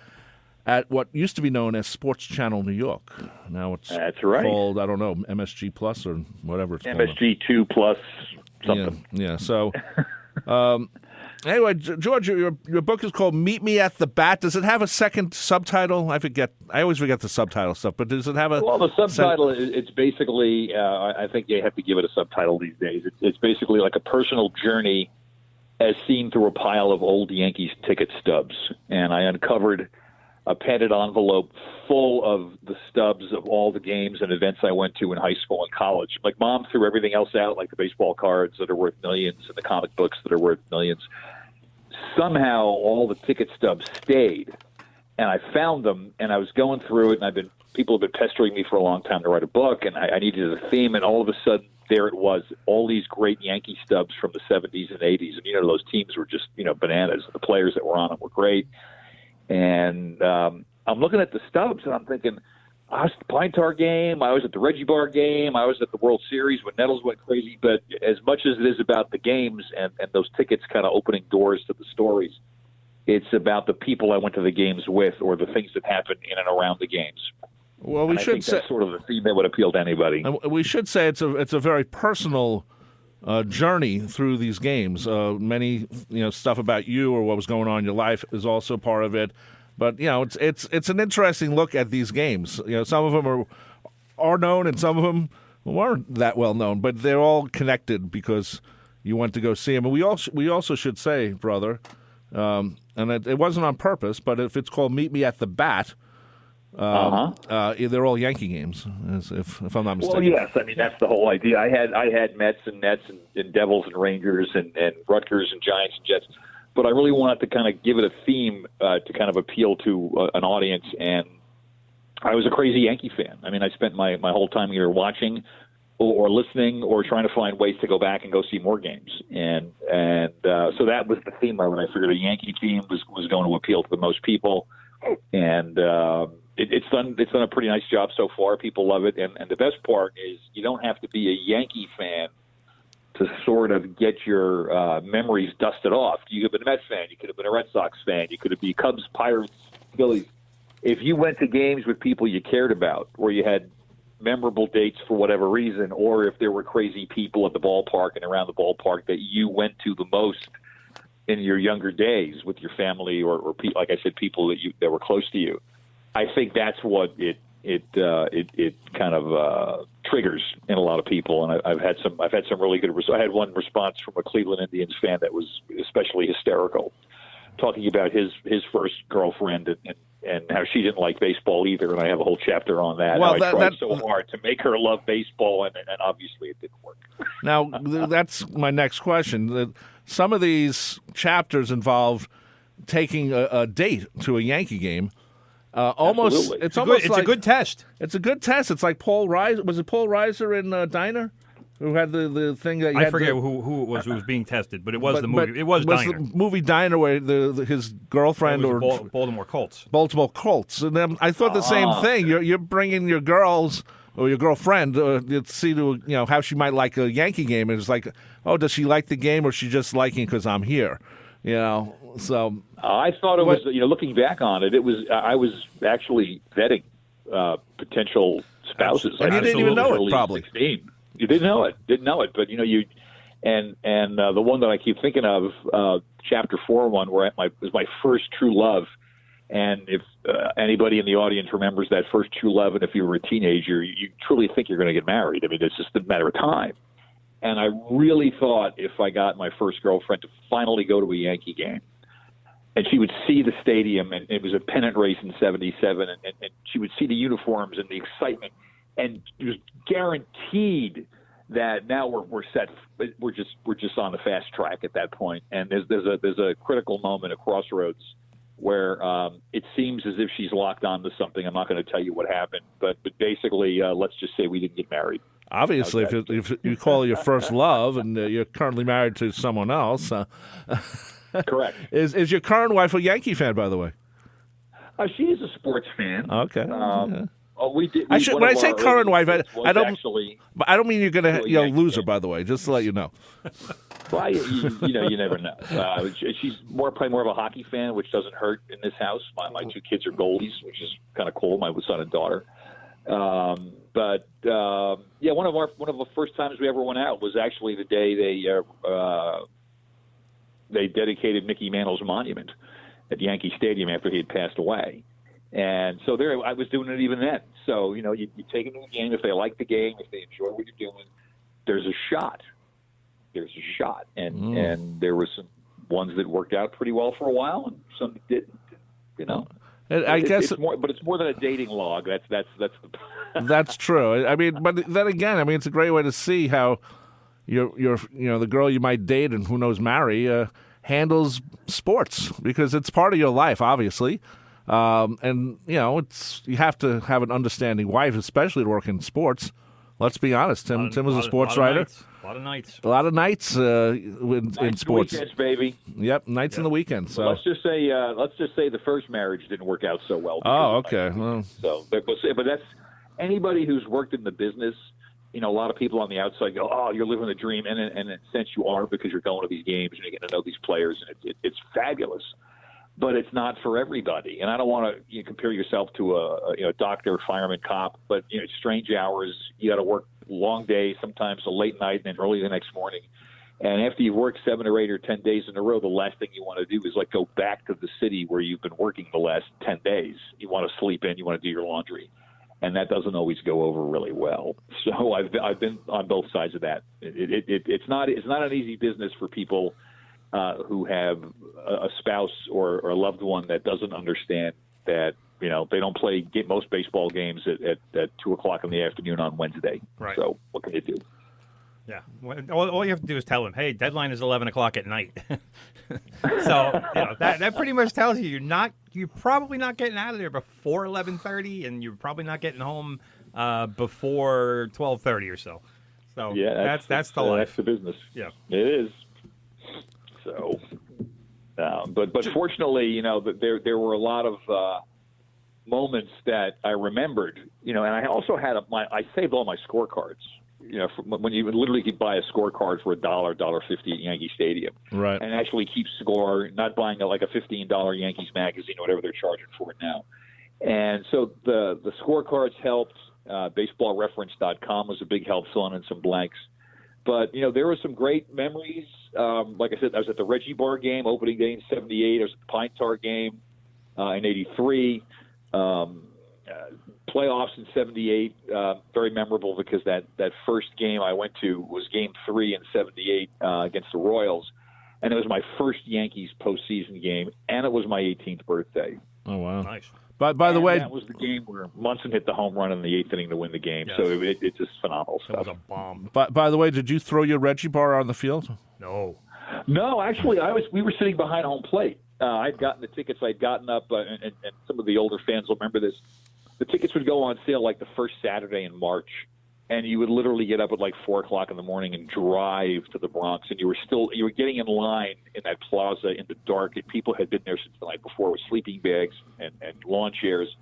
at what used to be known as Sports Channel New York. Now it's That's right. called, I don't know, MSG Plus or whatever it's called. MSG2 plus something. Yeah. So, anyway, George, your book is called Meet Me at the Bat. Does it have a second subtitle? I always forget the subtitle stuff, but does it have a... Well, the subtitle, it's basically, I think you have to give it a subtitle these days. It's basically like a personal journey as seen through a pile of old Yankees ticket stubs. And I uncovered a padded envelope full of the stubs of all the games and events I went to in high school and college. Like, Mom threw everything else out, like the baseball cards that are worth millions and the comic books that are worth millions. Somehow all the ticket stubs stayed, and I found them, and I was going through it, and people have been pestering me for a long time to write a book, and I needed a theme, and all of a sudden there it was, all these great Yankee stubs from the 70s and 80s. And, those teams were just, bananas. The players that were on them were great. And I'm looking at the stubs, and I'm thinking, I was at the Pine Tar game, I was at the Reggie Bar game, I was at the World Series when Nettles went crazy. But as much as it is about the games and those tickets kind of opening doors to the stories, it's about the people I went to the games with or the things that happened in and around the games. Well, I think that's sort of the theme that would appeal to anybody. We should say it's a very personal journey through these games. Many stuff about you or what was going on in your life is also part of it. But it's an interesting look at these games. Some of them are known and some of them weren't that well known, but they're all connected because you went to go see them. And we also should say, brother, and it wasn't on purpose, but if it's called Meet Me at the Bat. They're all Yankee games, if I'm not mistaken. Well, yes. I mean, that's the whole idea. I had Mets and Nets and Devils and Rangers and Rutgers and Giants and Jets, but I really wanted to kind of give it a theme to kind of appeal to an audience. And I was a crazy Yankee fan. I mean, I spent my whole time either watching or listening or trying to find ways to go back and go see more games. And so that was the theme of it. I figured a Yankee team was going to appeal to the most people. And it's done a pretty nice job so far. People love it, and the best part is you don't have to be a Yankee fan to sort of get your memories dusted off. You could have been a Mets fan, you could have been a Red Sox fan, you could have been Cubs, Pirates, Phillies. If you went to games with people you cared about, or you had memorable dates for whatever reason, or if there were crazy people at the ballpark and around the ballpark that you went to the most in your younger days with your family or like I said, people that were close to you, I think that's what it kind of triggers in a lot of people. And I've had some really good. I had one response from a Cleveland Indians fan that was especially hysterical, talking about his first girlfriend and how she didn't like baseball either. And I have a whole chapter on that. Well, I tried so hard to make her love baseball, and obviously it didn't work. Now, that's my next question. Some of these chapters involve taking a date to a Yankee game. Almost, it's a good test. It's a good test. It's like Paul Reiser. Was it Paul Reiser in Diner, who had the thing that I forget who it was who was being tested, but it was the movie. It was Diner. The movie Diner where his girlfriend or Baltimore Colts. Baltimore Colts, and then I thought the same thing. You're bringing your girls or your girlfriend to see how she might like a Yankee game, and it's like, oh, does she like the game or is she just liking it because I'm here? So I thought it was, looking back on it, I was actually vetting potential spouses. And you didn't even know it, probably. 16. You didn't know it, but the one that I keep thinking of, chapter 4 one, where it was my first true love. And if anybody in the audience remembers that first true love, and if you were a teenager, you truly think you're going to get married. I mean, it's just a matter of time. And I really thought if I got my first girlfriend to finally go to a Yankee game, and she would see the stadium, and it was a pennant race in '77, and she would see the uniforms and the excitement, and it was guaranteed that now we're set. We're just on the fast track at that point. And there's a critical moment, a crossroads, where it seems as if she's locked onto something. I'm not going to tell you what happened, but basically, let's just say we didn't get married. Obviously, if you call your first love and you're currently married to someone else, correct. Is your current wife a Yankee fan, by the way? She is a sports fan. Okay. We did. When I say current wife, I don't. Actually, but I don't mean you're going to lose her. By the way, just to let you know. Well, you never know. She's probably more of a hockey fan, which doesn't hurt in this house. My two kids are goalies, which is kind of cool. My son and daughter. But one of the first times we ever went out was actually the day they dedicated Mickey Mantle's monument at Yankee Stadium after he had passed away. And so there, I was doing it even then. So, you take them to the game. If they like the game, if they enjoy what you're doing, there's a shot. And there were some ones that worked out pretty well for a while and some that didn't, I guess it's more, but it's more than a dating log. That's the. That's true. I mean, but then again, I mean, it's a great way to see how your the girl you might date and who knows marry handles sports, because it's part of your life, obviously. And you have to have an understanding wife, especially to work in sports. Let's be honest. Tim was a sports writer. A lot of nights. A lot of nights in sports. Weekends, baby. Yep, nights in the weekend. So well, let's just say the first marriage didn't work out so well. Oh, okay. Well. So, but that's anybody who's worked in the business. A lot of people on the outside go, "Oh, you're living the dream," and in a sense, you are, because you're going to these games and you're getting to know these players, and it's fabulous. But it's not for everybody, and I don't want to compare yourself to a doctor, fireman, cop. But it's strange hours. You got to work long days, sometimes a late night, and then early the next morning. And after you've worked 7 or 8 or 10 days in a row, the last thing you want to do is go back to the city where you've been working the last 10 days. You want to sleep in, you want to do your laundry, and that doesn't always go over really well. So I've been on both sides of that. It's not an easy business for people who have a spouse or a loved one that doesn't understand that they don't play most baseball games at 2:00 in the afternoon on Wednesday. Right. So what can you do? Yeah. All you have to do is tell them, hey, deadline is 11 o'clock at night. So that pretty much tells you you're probably not getting out of there before 11:30, and you're probably not getting home before 12:30 or so. So yeah, that's the life. That's the business. Yeah, it is. So, but fortunately, there were a lot of moments that I remembered. And I also had I saved all my scorecards. When you literally could buy a scorecard for $1.50 at Yankee Stadium, right? And actually keep score, not buying a $15 Yankees magazine or whatever they're charging for it now. And so the scorecards helped. BaseballReference.com was a big help, filling in some blanks. But, there were some great memories. Like I said, I was at the Reggie Bar game, opening day in '78. I was at the Pine Tar game in '83. Playoffs in '78, very memorable, because that first game I went to was Game 3 in '78 against the Royals. And it was my first Yankees postseason game, and it was my 18th birthday. Oh, wow. Nice. By the way, that was the game where Munson hit the home run in the 8th inning to win the game. Yes. So it's just phenomenal stuff. That was a bomb. By the way, did you throw your Reggie bar on the field? No, actually, we were sitting behind home plate. I'd gotten the tickets. I'd gotten up, and some of the older fans will remember this. The tickets would go on sale the first Saturday in March, and you would literally get up at 4:00 in the morning and drive to the Bronx, and you were getting in line in that plaza in the dark. And people had been there since the night before with sleeping bags and lawn chairs.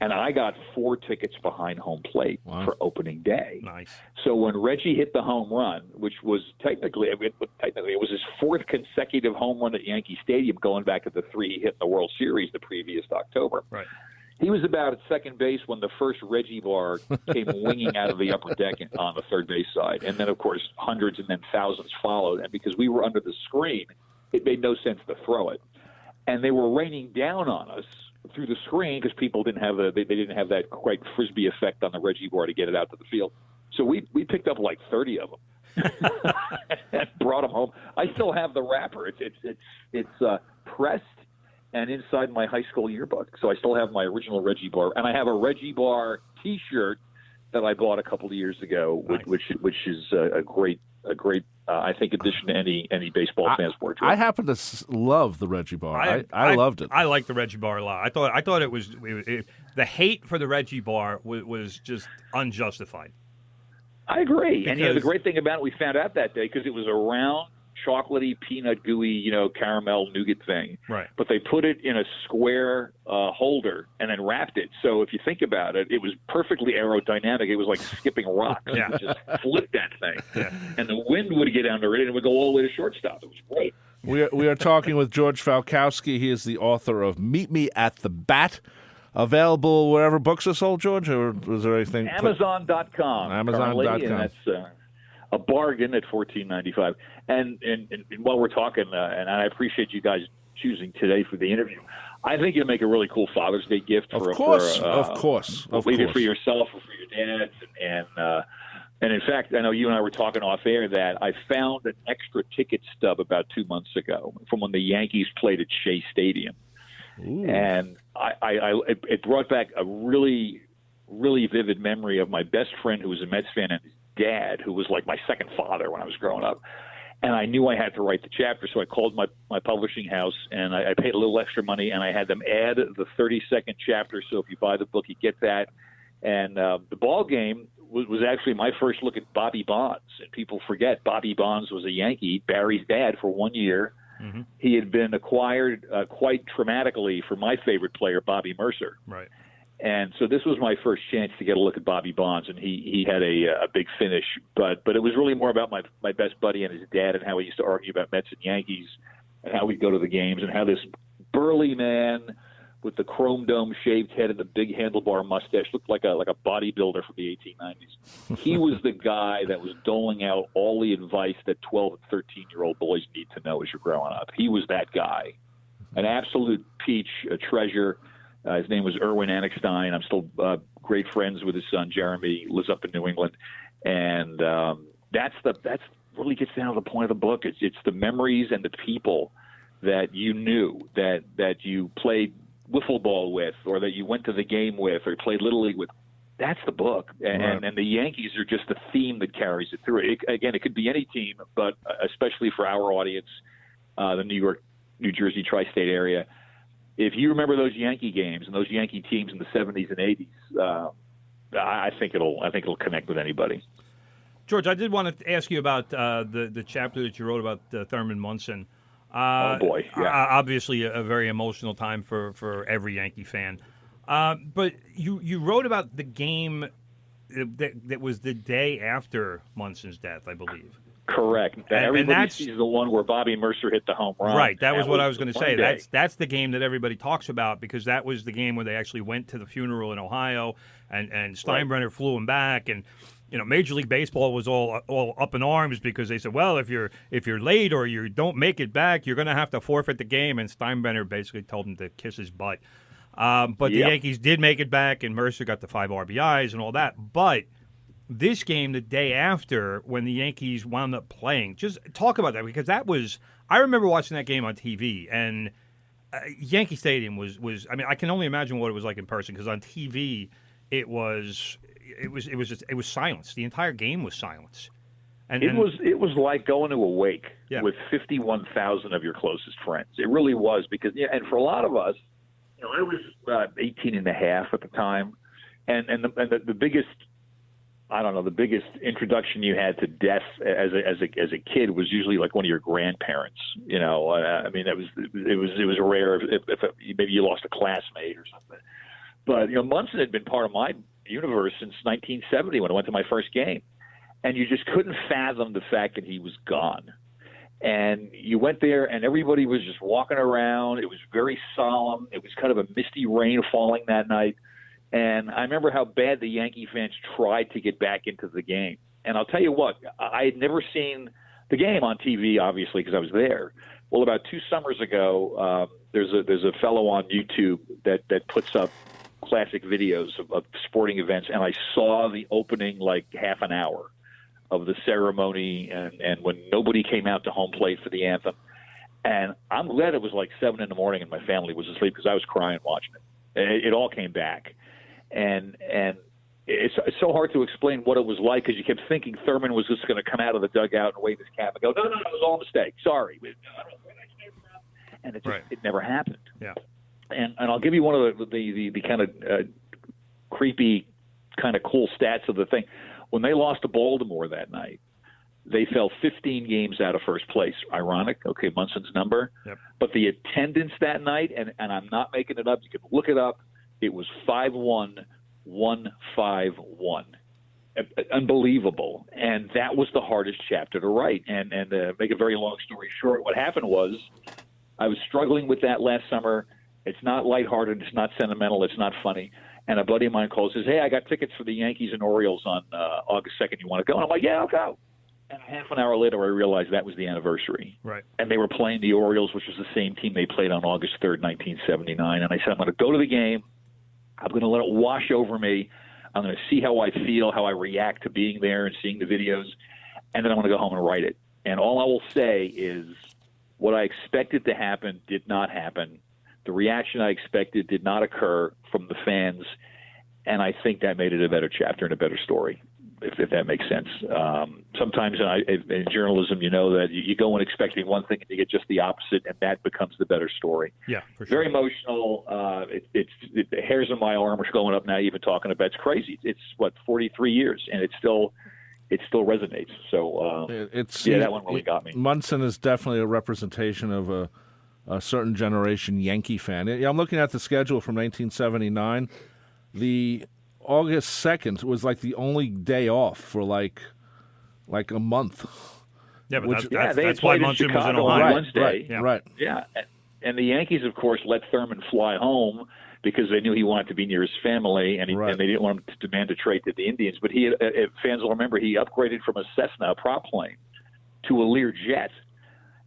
And I got 4 tickets behind home plate for opening day. Nice. So when Reggie hit the home run, which was technically it was his 4th consecutive home run at Yankee Stadium, going back to the 3 he hit in the World Series the previous October. Right. He was about at second base when the first Reggie bar came winging out of the upper deck on the third base side. And then, of course, hundreds and then thousands followed. And because we were under the screen, it made no sense to throw it. And they were raining down on us through the screen because people didn't have that quite Frisbee effect on the Reggie bar to get it out to the field. So we picked up 30 of them and brought them home. I still have the wrapper. It's pressed and inside my high school yearbook. So I still have my original Reggie bar, and I have a Reggie bar T-shirt that I bought a couple of years ago, nice. which is a great I think addition to any baseball fan's wardrobe. I happen to love the Reggie bar. I loved it. I like the Reggie bar a lot. I thought it was the hate for the Reggie bar was just unjustified. I agree, and the great thing about it, we found out that day because it was a round, chocolatey, peanut gooey, caramel nougat thing. Right. But they put it in a square holder and then wrapped it. So if you think about it, it was perfectly aerodynamic. It was like skipping rocks. Yeah. You just flip that thing. Yeah. And the wind would get under it and it would go all the way to shortstop. It was great. We are talking with George Falkowski. He is the author of Meet Me at the Bat. Available wherever books are sold, George, or was there anything? Amazon.com. Amazon.com. And that's a bargain at $14.95. And while we're talking, and I appreciate you guys choosing today for the interview, I think you'll make a really cool Father's Day gift. Of course. Either for yourself or for your dads. And in fact, I know you and I were talking off air that I found an extra ticket stub about 2 months ago from when the Yankees played at Shea Stadium. And it brought back a really, really vivid memory of my best friend who was a Mets fan and his dad, who was like my second father when I was growing up. And I knew I had to write the chapter, so I called my publishing house, and I paid a little extra money, and I had them add the 30-second chapter. So if you buy the book, you get that. And the ball game was actually my first look at Bobby Bonds. And people forget Bobby Bonds was a Yankee, Barry's dad, for 1 year. Mm-hmm. He had been acquired quite traumatically for my favorite player, Bobby Mercer. Right. And so this was my first chance to get a look at Bobby Bonds, and he had a big finish. But it was really more about my best buddy and his dad and how he used to argue about Mets and Yankees and how we'd go to the games and how this burly man with the chrome dome shaved head and the big handlebar mustache looked like a bodybuilder from the 1890s. He was the guy that was doling out all the advice that 12 and 13-year-old boys need to know as you're growing up. He was that guy, an absolute peach, a treasure. His name was Erwin Annickstein. I'm still great friends with his son, Jeremy, lives up in New England. And that's really gets down to the point of the book. It's the memories and the people that you knew, that you played wiffle ball with, or that you went to the game with, or played Little League with. That's the book. And the Yankees are just the theme that carries it through. Again, it could be any team, but especially for our audience, the New York, New Jersey, tri-state area, if you remember those Yankee games and those Yankee teams in the 70s and 80s, I think it'll connect with anybody. George, I did want to ask you about the chapter that you wrote about Thurman Munson. Oh boy! Yeah. Obviously, a very emotional time for every Yankee fan. But you wrote about the game that was the day after Munson's death, I believe. Correct. Everybody sees the one where Bobby Mercer hit the home run. Right. That was what I was going to say. That's the game that everybody talks about, because that was the game where they actually went to the funeral in Ohio, and Steinbrenner flew him back, and Major League Baseball was all up in arms because they said, well, if you're late or you don't make it back, you're going to have to forfeit the game, and Steinbrenner basically told him to kiss his butt. But the Yankees did make it back, and Mercer got the 5 RBIs and all that. But this game, the day after, when the Yankees wound up playing, just talk about that, because I remember watching that game on TV, and Yankee Stadium was I mean, I can only imagine what it was like in person, because on TV it was silence. The entire game was silence. And it was like going to a wake with 51,000 of your closest friends. It really was, because and for a lot of us, I was 18 and a half at the time, and the biggest, I don't know, the biggest introduction you had to death as a kid was usually like one of your grandparents. I mean, it was rare if maybe you lost a classmate or something. But Munson had been part of my universe since 1970 when I went to my first game, and you just couldn't fathom the fact that he was gone. And you went there, and everybody was just walking around. It was very solemn. It was kind of a misty rain falling that night. And I remember how bad the Yankee fans tried to get back into the game. And I'll tell you what, I had never seen the game on TV, obviously, because I was there. Well, about 2 summers ago, there's a fellow on YouTube that puts up classic videos of sporting events, and I saw the opening like half an hour of the ceremony and when nobody came out to home plate for the anthem. And I'm glad it was like 7 in the morning and my family was asleep, because I was crying watching it. It all came back. And it's so hard to explain what it was like, because you kept thinking Thurman was just going to come out of the dugout and wave his cap and go, no, it was all a mistake. Sorry. And it never happened. Yeah. And I'll give you one of the kind of creepy, kind of cool stats of the thing. When they lost to Baltimore that night, they fell 15 games out of first place. Ironic, okay, Munson's number. Yep. But the attendance that night, and I'm not making it up, you can look it up, it was 5-1-1-5-1. Unbelievable. And that was the hardest chapter to write. And make a very long story short, what happened was I was struggling with that last summer. It's not lighthearted. It's not sentimental. It's not funny. And a buddy of mine calls and says, hey, I got tickets for the Yankees and Orioles on August 2nd. You want to go? And I'm like, yeah, I'll go. And half an hour later, I realized that was the anniversary. Right. And they were playing the Orioles, which was the same team they played on August 3rd, 1979. And I said, I'm going to go to the game. I'm going to let it wash over me. I'm going to see how I feel, how I react to being there and seeing the videos. And then I'm going to go home and write it. And all I will say is what I expected to happen did not happen. The reaction I expected did not occur from the fans, and I think that made it a better chapter and a better story, if that makes sense. Sometimes in journalism, you know that you go in expecting one thing and you get just the opposite, and that becomes the better story. Yeah, for sure. Very emotional. The hairs on my arm are going up now, even talking about it. It's crazy. It's, 43 years, and it still resonates. So, that one really got me. Munson is definitely a representation of a certain generation Yankee fan. I'm looking at the schedule from 1979. The August 2nd was like the only day off for like a month. Yeah, but they that's played why in Munson was in Chicago Ohio. on Wednesday. Right. Yeah, and the Yankees, of course, let Thurman fly home because they knew he wanted to be near his family, and they didn't want him to demand a trade to the Indians. But fans will remember, he upgraded from a Cessna, a prop plane, to a Learjet.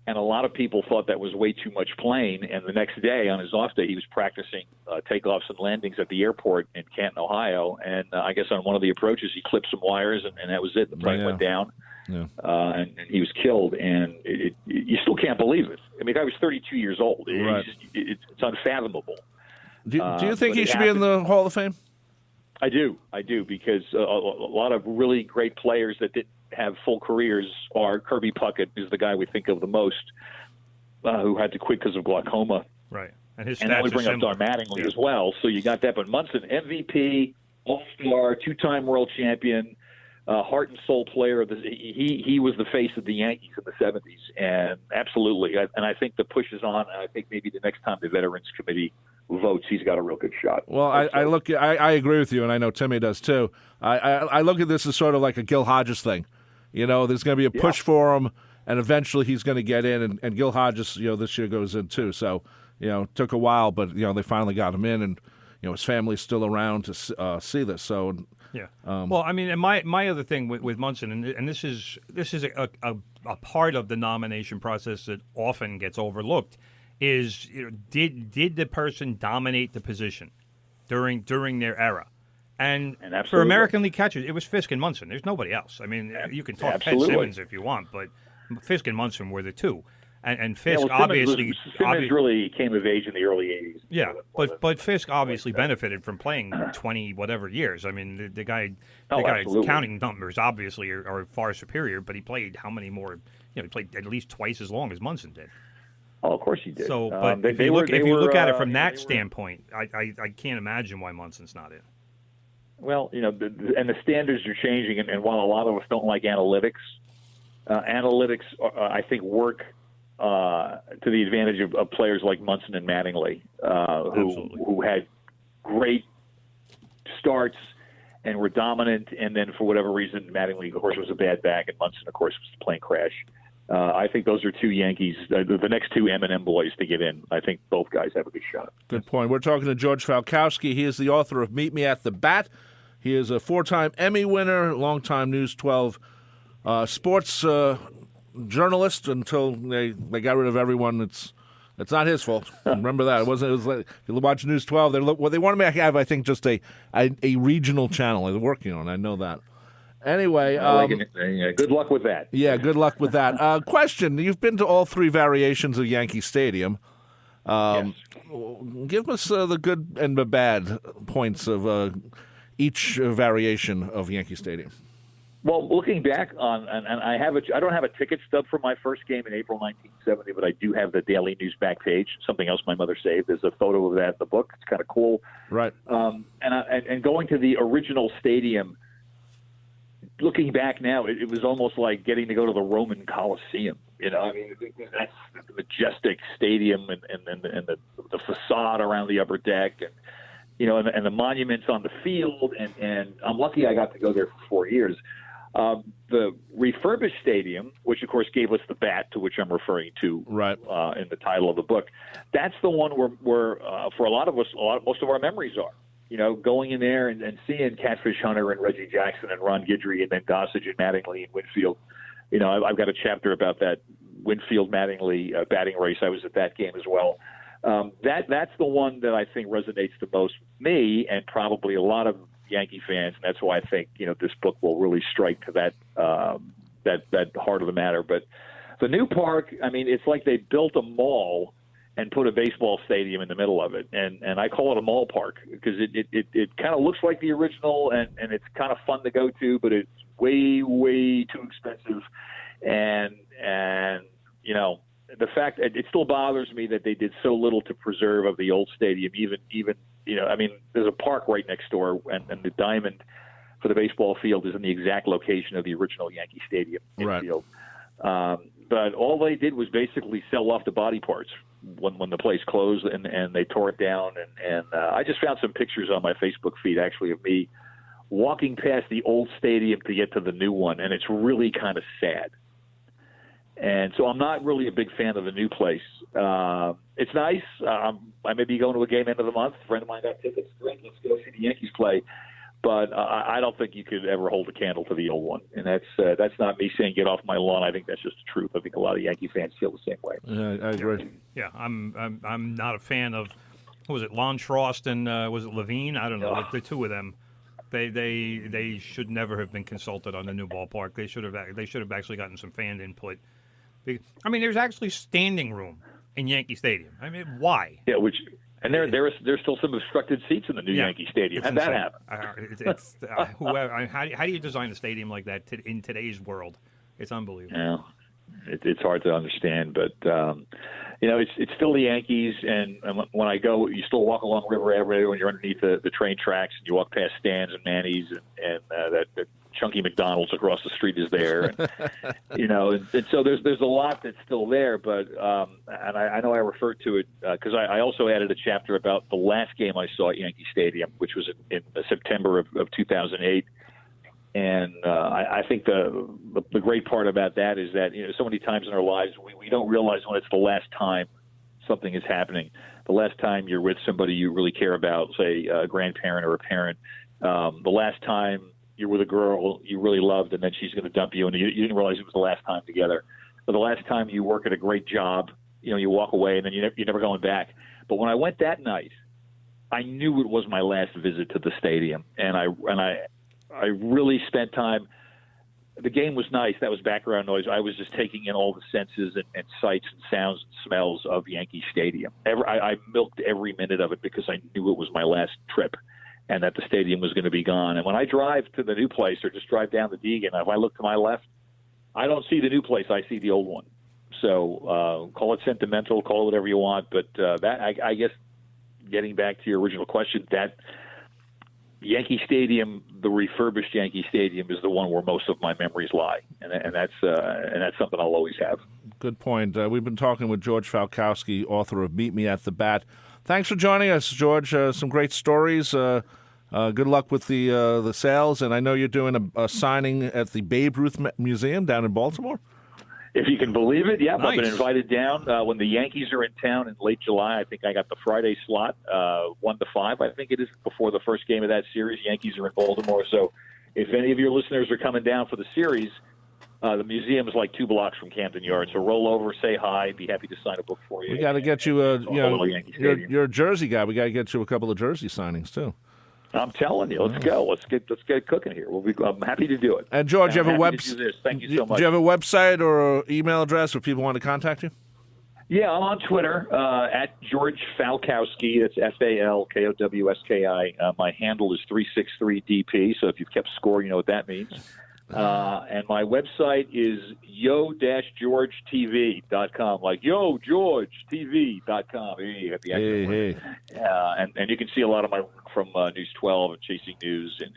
And a lot of people thought that was way too much plane. And the next day, on his off day, he was practicing takeoffs and landings at the airport in Canton, Ohio. And I guess on one of the approaches, he clipped some wires, and that was it. The plane went down, and he was killed. And you still can't believe it. I mean, the guy was 32 years old. It's unfathomable. Do you think he should be in the Hall of Fame? I do, because a lot of really great players that didn't have full careers are Kirby Puckett is the guy we think of the most, who had to quit because of glaucoma. Right, and his and stats that would bring are up similar. Don Mattingly as well. So you got that, but Munson, MVP, All-Star, two-time World Champion, heart and soul player of the. He was the face of the Yankees in the '70s, and absolutely. And I think the push is on. And I think maybe the next time the Veterans Committee votes, he's got a real good shot. Well, I agree with you, and I know Timmy does too. I look at this as sort of like a Gil Hodges thing. You know, there's going to be a push for him, and eventually he's going to get in. And Gil Hodges, this year goes in too. So, it took a while, but they finally got him in, and his family's still around to see this. So, yeah. Well, I mean, and my other thing with Munson, and this is a part of the nomination process that often gets overlooked, is did the person dominate the position during their era? And for American League catchers, it was Fisk and Munson. There's nobody else. I mean, you can talk Pat Simmons if you want, but Fisk and Munson were the two. And Fisk Simmons really came of age in the early '80s. Yeah, but Fisk obviously benefited from playing 20 whatever years. I mean, the guy's counting numbers obviously are far superior, but he played how many more? He played at least twice as long as Munson did. Oh, of course he did. So, but if you look at it from that standpoint, I can't imagine why Munson's not in. Well, and the standards are changing, and while a lot of us don't like analytics, I think work to the advantage of players like Munson and Mattingly, who had great starts and were dominant, and then for whatever reason, Mattingly, of course, was a bad back, and Munson, of course, was the plane crash. I think those are two Yankees, the next two M&M boys to get in. I think both guys have a good shot. Good point. We're talking to George Falkowski. He is the author of Meet Me at the Bat. He is a 4-time Emmy winner, longtime News 12 sports journalist until they got rid of everyone. It's not his fault. Remember that. It was like, if you watch News 12, they wanted me to have, I think, just a regional channel. They're working on it. I know that. Anyway. Good luck with that. Yeah, good luck with that. Question. You've been to all three variations of Yankee Stadium. Yes. Give us the good and the bad points of each variation of Yankee Stadium. Well, looking back on, and I don't have a ticket stub for my first game in April 1970, but I do have the Daily News back page, something else my mother saved. There's a photo of that in the book. It's kind of cool. Right. And going to the original stadium, looking back now, it was almost like getting to go to the Roman Colosseum. I mean, that's the majestic stadium and the facade around the upper deck, and and the monuments on the field. And I'm lucky I got to go there for 4 years. The refurbished stadium, which of course gave us the bat, to which I'm referring to, right, in the title of the book, that's the one where for a lot of us, most of our memories are. Going in there and seeing Catfish Hunter and Reggie Jackson and Ron Guidry and then Gossage and Mattingly and Winfield. I've got a chapter about that Winfield-Mattingly batting race. I was at that game as well. That's the one that I think resonates the most with me and probably a lot of Yankee fans, and that's why I think this book will really strike to that heart of the matter. But the new park, I mean, it's like they built a mall and put a baseball stadium in the middle of it. And I call it a mall park because it kind of looks like the original, and it's kind of fun to go to, but it's way, way too expensive. And you know, the fact it still bothers me that they did so little to preserve of the old stadium. Even you know, I mean, there's a park right next door, and the diamond for the baseball field is in the exact location of the original Yankee Stadium infield. But all they did was basically sell off the body parts when the place closed, and they tore it down. And I just found some pictures on my Facebook feed, actually, of me walking past the old stadium to get to the new one, and it's really kind of sad. And so I'm not really a big fan of the new place. It's nice. I may be going to a game end of the month. A friend of mine got tickets. Great, let's go see the Yankees play. But I don't think you could ever hold a candle to the old one. And that's not me saying get off my lawn. I think that's just the truth. I think a lot of Yankee fans feel the same way. Yeah, I agree. Yeah, I'm not a fan of, what was it, Lon Frost and was it Levine? I don't know. The two of them. They should never have been consulted on the new ballpark. They should have actually gotten some fan input. I mean, there's actually standing room in Yankee Stadium. I mean, why? Yeah, and there's still some obstructed seats in the new Yankee Stadium. How'd that happen? How do you design a stadium like that in today's world? It's unbelievable. Yeah, it's hard to understand, but you know, it's still the Yankees. And when I go, you still walk along River Avenue when you're underneath the train tracks, and you walk past Stan's and Manny's, and that chunky McDonald's across the street is there. And, you know, and so there's a lot that's still there. But and I know I referred to it because I also added a chapter about the last game I saw at Yankee Stadium, which was in September of 2008. And I think the great part about that is that, you know, so many times in our lives we don't realize when it's the last time something is happening. The last time you're with somebody you really care about, say a grandparent or a parent. The last time you're with a girl you really loved, and then she's going to dump you, and you didn't realize it was the last time together. Or the last time you work at a great job, you know, you walk away, and then you're never going back. But when I went that night, I knew it was my last visit to the stadium, and I really spent time. The game was nice. That was background noise. I was just taking in all the senses and sights and sounds and smells of Yankee Stadium. I milked every minute of it because I knew it was my last trip and that the stadium was going to be gone. And when I drive to the new place or just drive down the Deegan, if I look to my left, I don't see the new place. I see the old one. So call it sentimental, call it whatever you want. But I guess getting back to your original question, that Yankee Stadium, the refurbished Yankee Stadium, is the one where most of my memories lie, and that's something I'll always have. Good point. We've been talking with George Falkowski, author of Meet Me at the Bat. Thanks for joining us, George. Some great stories. Good luck with the sales, and I know you're doing a signing at the Babe Ruth Museum down in Baltimore. If you can believe it, yeah. Nice. I've been invited down. When the Yankees are in town in late July, I think I got the Friday slot, 1 to 5, I think it is, before the first game of that series. Yankees are in Baltimore. So if any of your listeners are coming down for the series, the museum is like 2 blocks from Camden Yards. So roll over, say hi, be happy to sign a book for you. We got to get you, you're a Jersey guy. We got to get you a couple of Jersey signings, too. I'm telling you, let's go. Let's get cooking here. I'm happy to do it. And George, you have a website. Thank you so much. Do you have a website or an email address where people want to contact you? Yeah, I'm on Twitter at George Falkowski. That's Falkowski. My handle is 363DP. So if you've kept score, you know what that means. And my website is yo-georgetv.com, like yo-georgetv.com. Hey, you got the hey. And you can see a lot of my work from News 12 and Chasing News and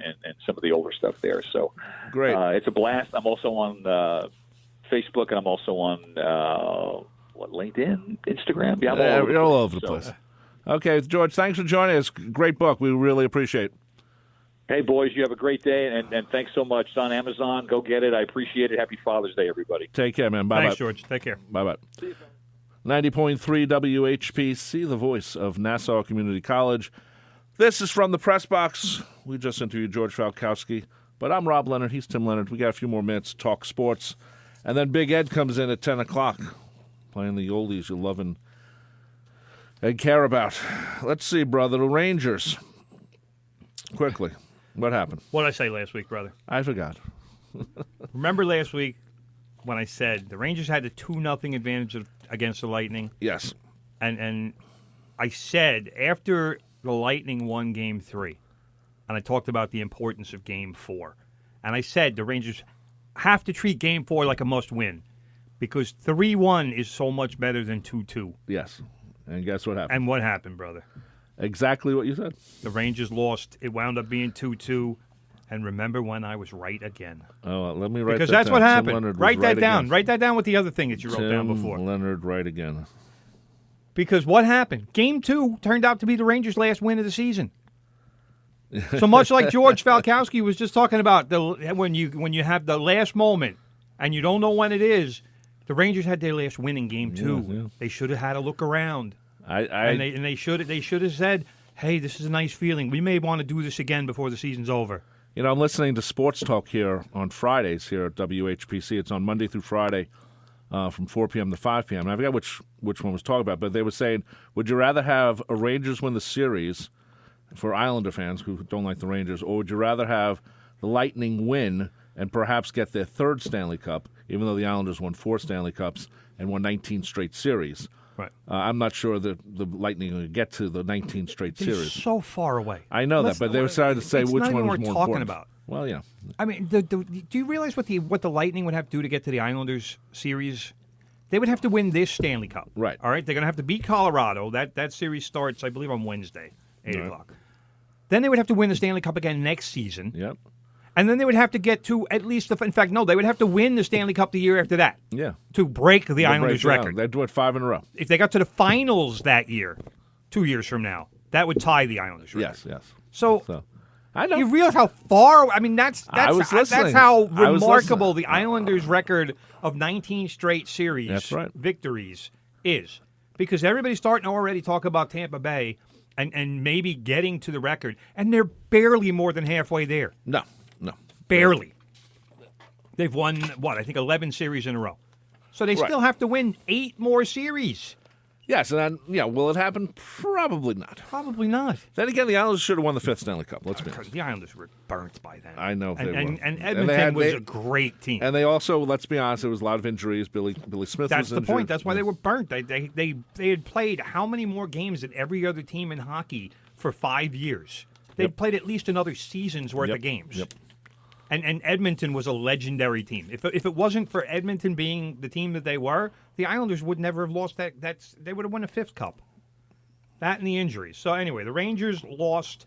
some of the older stuff there. So great. It's a blast. I'm also on Facebook, and I'm also on LinkedIn, Instagram. Yeah, I'm all over the place. Okay, George, thanks for joining us. Great book. We really appreciate it. Hey, boys, you have a great day, and thanks so much. It's on Amazon. Go get it. I appreciate it. Happy Father's Day, everybody. Take care, man. Bye-bye. Thanks, George. Take care. Bye-bye. 90.3 WHPC, the voice of Nassau Community College. This is from the Press Box. We just interviewed George Falkowski, but I'm Rob Leonard. He's Tim Leonard. We got a few more minutes to talk sports. And then Big Ed comes in at 10 o'clock, playing the oldies you love and care about. Let's see, brother. The Rangers. Quickly. What happened? What did I say last week, brother? I forgot. Remember last week when I said the Rangers had the 2-0 advantage against the Lightning? Yes. And I said after the Lightning won Game 3, and I talked about the importance of Game 4, and I said the Rangers have to treat Game 4 like a must-win because 3-1 is so much better than 2-2. Yes. And guess what happened? And what happened, brother? Exactly what you said. The Rangers lost. It wound up being 2-2. And remember when I was right again. Oh, well, let me write because that down. that's what happened. Tim Leonard was Write that right down. again. Write that down with the other thing that you wrote down before. Tim Leonard right again. Because what happened? Game 2 turned out to be the Rangers' last win of the season. So much like George Falkowski was just talking about, when you have the last moment and you don't know when it is, the Rangers had their last win in Game 2. Yeah. They should have had a look around. And they should have said, hey, this is a nice feeling. We may want to do this again before the season's over. You know, I'm listening to Sports Talk here on Fridays here at WHPC. It's on Monday through Friday from 4 p.m. to 5 p.m. And I forget which one was talking about, but they were saying, would you rather have a Rangers win the series for Islander fans who don't like the Rangers, or would you rather have the Lightning win and perhaps get their third Stanley Cup, even though the Islanders won 4 Stanley Cups and won 19 straight series? Right. I'm not sure that the Lightning will get to the 19 straight They're series. so far away. I know that, but they were starting to say which one was more important. talking about. Well, yeah. I mean, do you realize what the Lightning would have to do to get to the Islanders series? They would have to win this Stanley Cup. Right. All right. They're going to have to beat Colorado. That series starts, I believe, on Wednesday, 8 o'clock. Then they would have to win the Stanley Cup again next season. Yep. And then they would have to get to at least in fact, no, they would have to win the Stanley Cup the year after that. Yeah. To break the Islanders' record. They'd do it 5 in a row. If they got to the finals that year, 2 years from now, that would tie the Islanders' record. Yes. So I know. you realize how far? I mean, that's how remarkable the Islanders' record of 19 straight series victories is, because everybody's starting to already talk about Tampa Bay and maybe getting to the record, and they're barely more than halfway there. No. Barely. They've won, I think 11 series in a row. So they still have to win 8 more series. Yes, and then, will it happen? Probably not. Probably not. Then again, the Islanders should have won the 5th Stanley Cup. Let's be honest. The Islanders were burnt by then. I know they were. And Edmonton was a great team. And they also, let's be honest, there was a lot of injuries. Billy Smith That's was injured. the point. That's why they were burnt. They had played how many more games than every other team in hockey for 5 years? They'd played at least another season's worth of games. Yep. And Edmonton was a legendary team. If it wasn't for Edmonton being the team that they were, the Islanders would never have lost that. They would have won a 5th cup. That and the injuries. So anyway, the Rangers lost.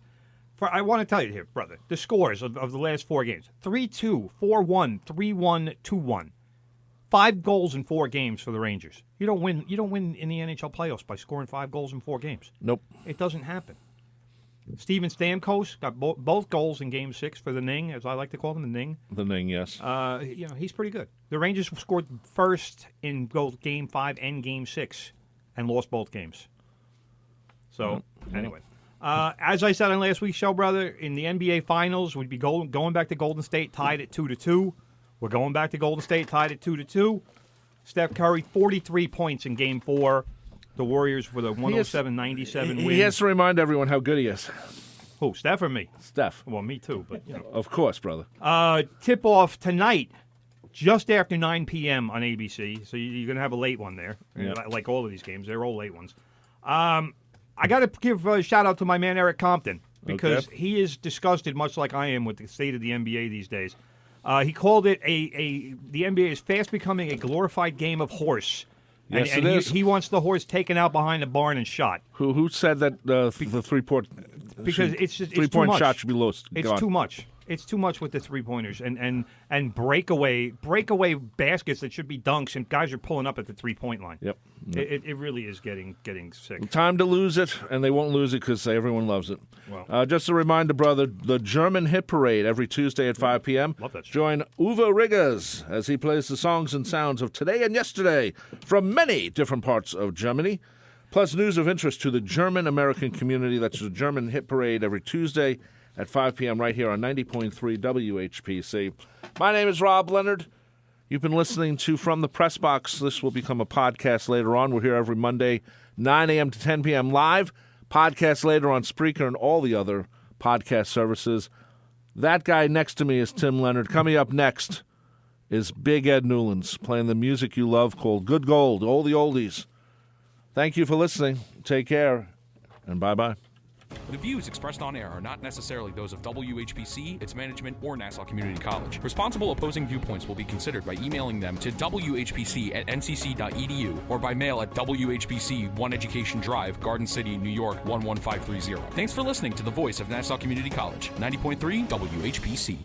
I want to tell you here, brother, the scores of the last 4 games: 3-2, 4-1, 3-1, 2-1. 5 goals in 4 games for the Rangers. You don't win in the NHL playoffs by scoring 5 goals in 4 games. Nope. It doesn't happen. Steven Stamkos got both goals in Game 6 for the Ning, as I like to call them, the Ning. The Ning, yes. He's pretty good. The Rangers scored first in both Game 5 and Game 6 and lost both games. So, anyway. As I said on last week's show, brother, in the NBA Finals, we'd be going back to Golden State, tied at 2-2. We're going back to Golden State, tied at 2-2. Steph Curry, 43 points in Game 4. The Warriors with a 107-97 win. He has to remind everyone how good he is. Who, Steph or me? Steph. Well, me too, but Of course, brother. Tip-off tonight, just after 9 p.m. on ABC. So you're going to have a late one there. Yeah. Like all of these games. They're all late ones. I got to give a shout-out to my man Eric Compton, because he is disgusted, much like I am, with the state of the NBA these days. He called it the NBA is fast becoming a glorified game of horse. Yes, and it is. He wants the horse taken out behind the barn and shot. Who said that the 3-point Because it's just three-point too much. shot should be lost? It's too much. It's too much with the 3-pointers and breakaway baskets that should be dunks, and guys are pulling up at the 3-point line. Yep. It really is getting sick. Time to lose it, and they won't lose it because everyone loves it. Well. Just a reminder, brother, the German Hit Parade every Tuesday at 5 p.m. Love that show. Join Uwe Riggers as he plays the songs and sounds of today and yesterday from many different parts of Germany, plus news of interest to the German-American community. That's the German Hit Parade every Tuesday at 5 p.m. right here on 90.3 WHPC. My name is Rob Leonard. You've been listening to From the Press Box. This will become a podcast later on. We're here every Monday, 9 a.m. to 10 p.m. live. Podcast later on Spreaker and all the other podcast services. That guy next to me is Tim Leonard. Coming up next is Big Ed Newlands playing the music you love called Good Gold, all the oldies. Thank you for listening. Take care, and bye-bye. The views expressed on air are not necessarily those of WHPC, its management, or Nassau Community College. Responsible opposing viewpoints will be considered by emailing them to whpc@ncc.edu or by mail at WHPC 1 Education Drive, Garden City, New York 11530. Thanks for listening to the voice of Nassau Community College, 90.3 WHPC.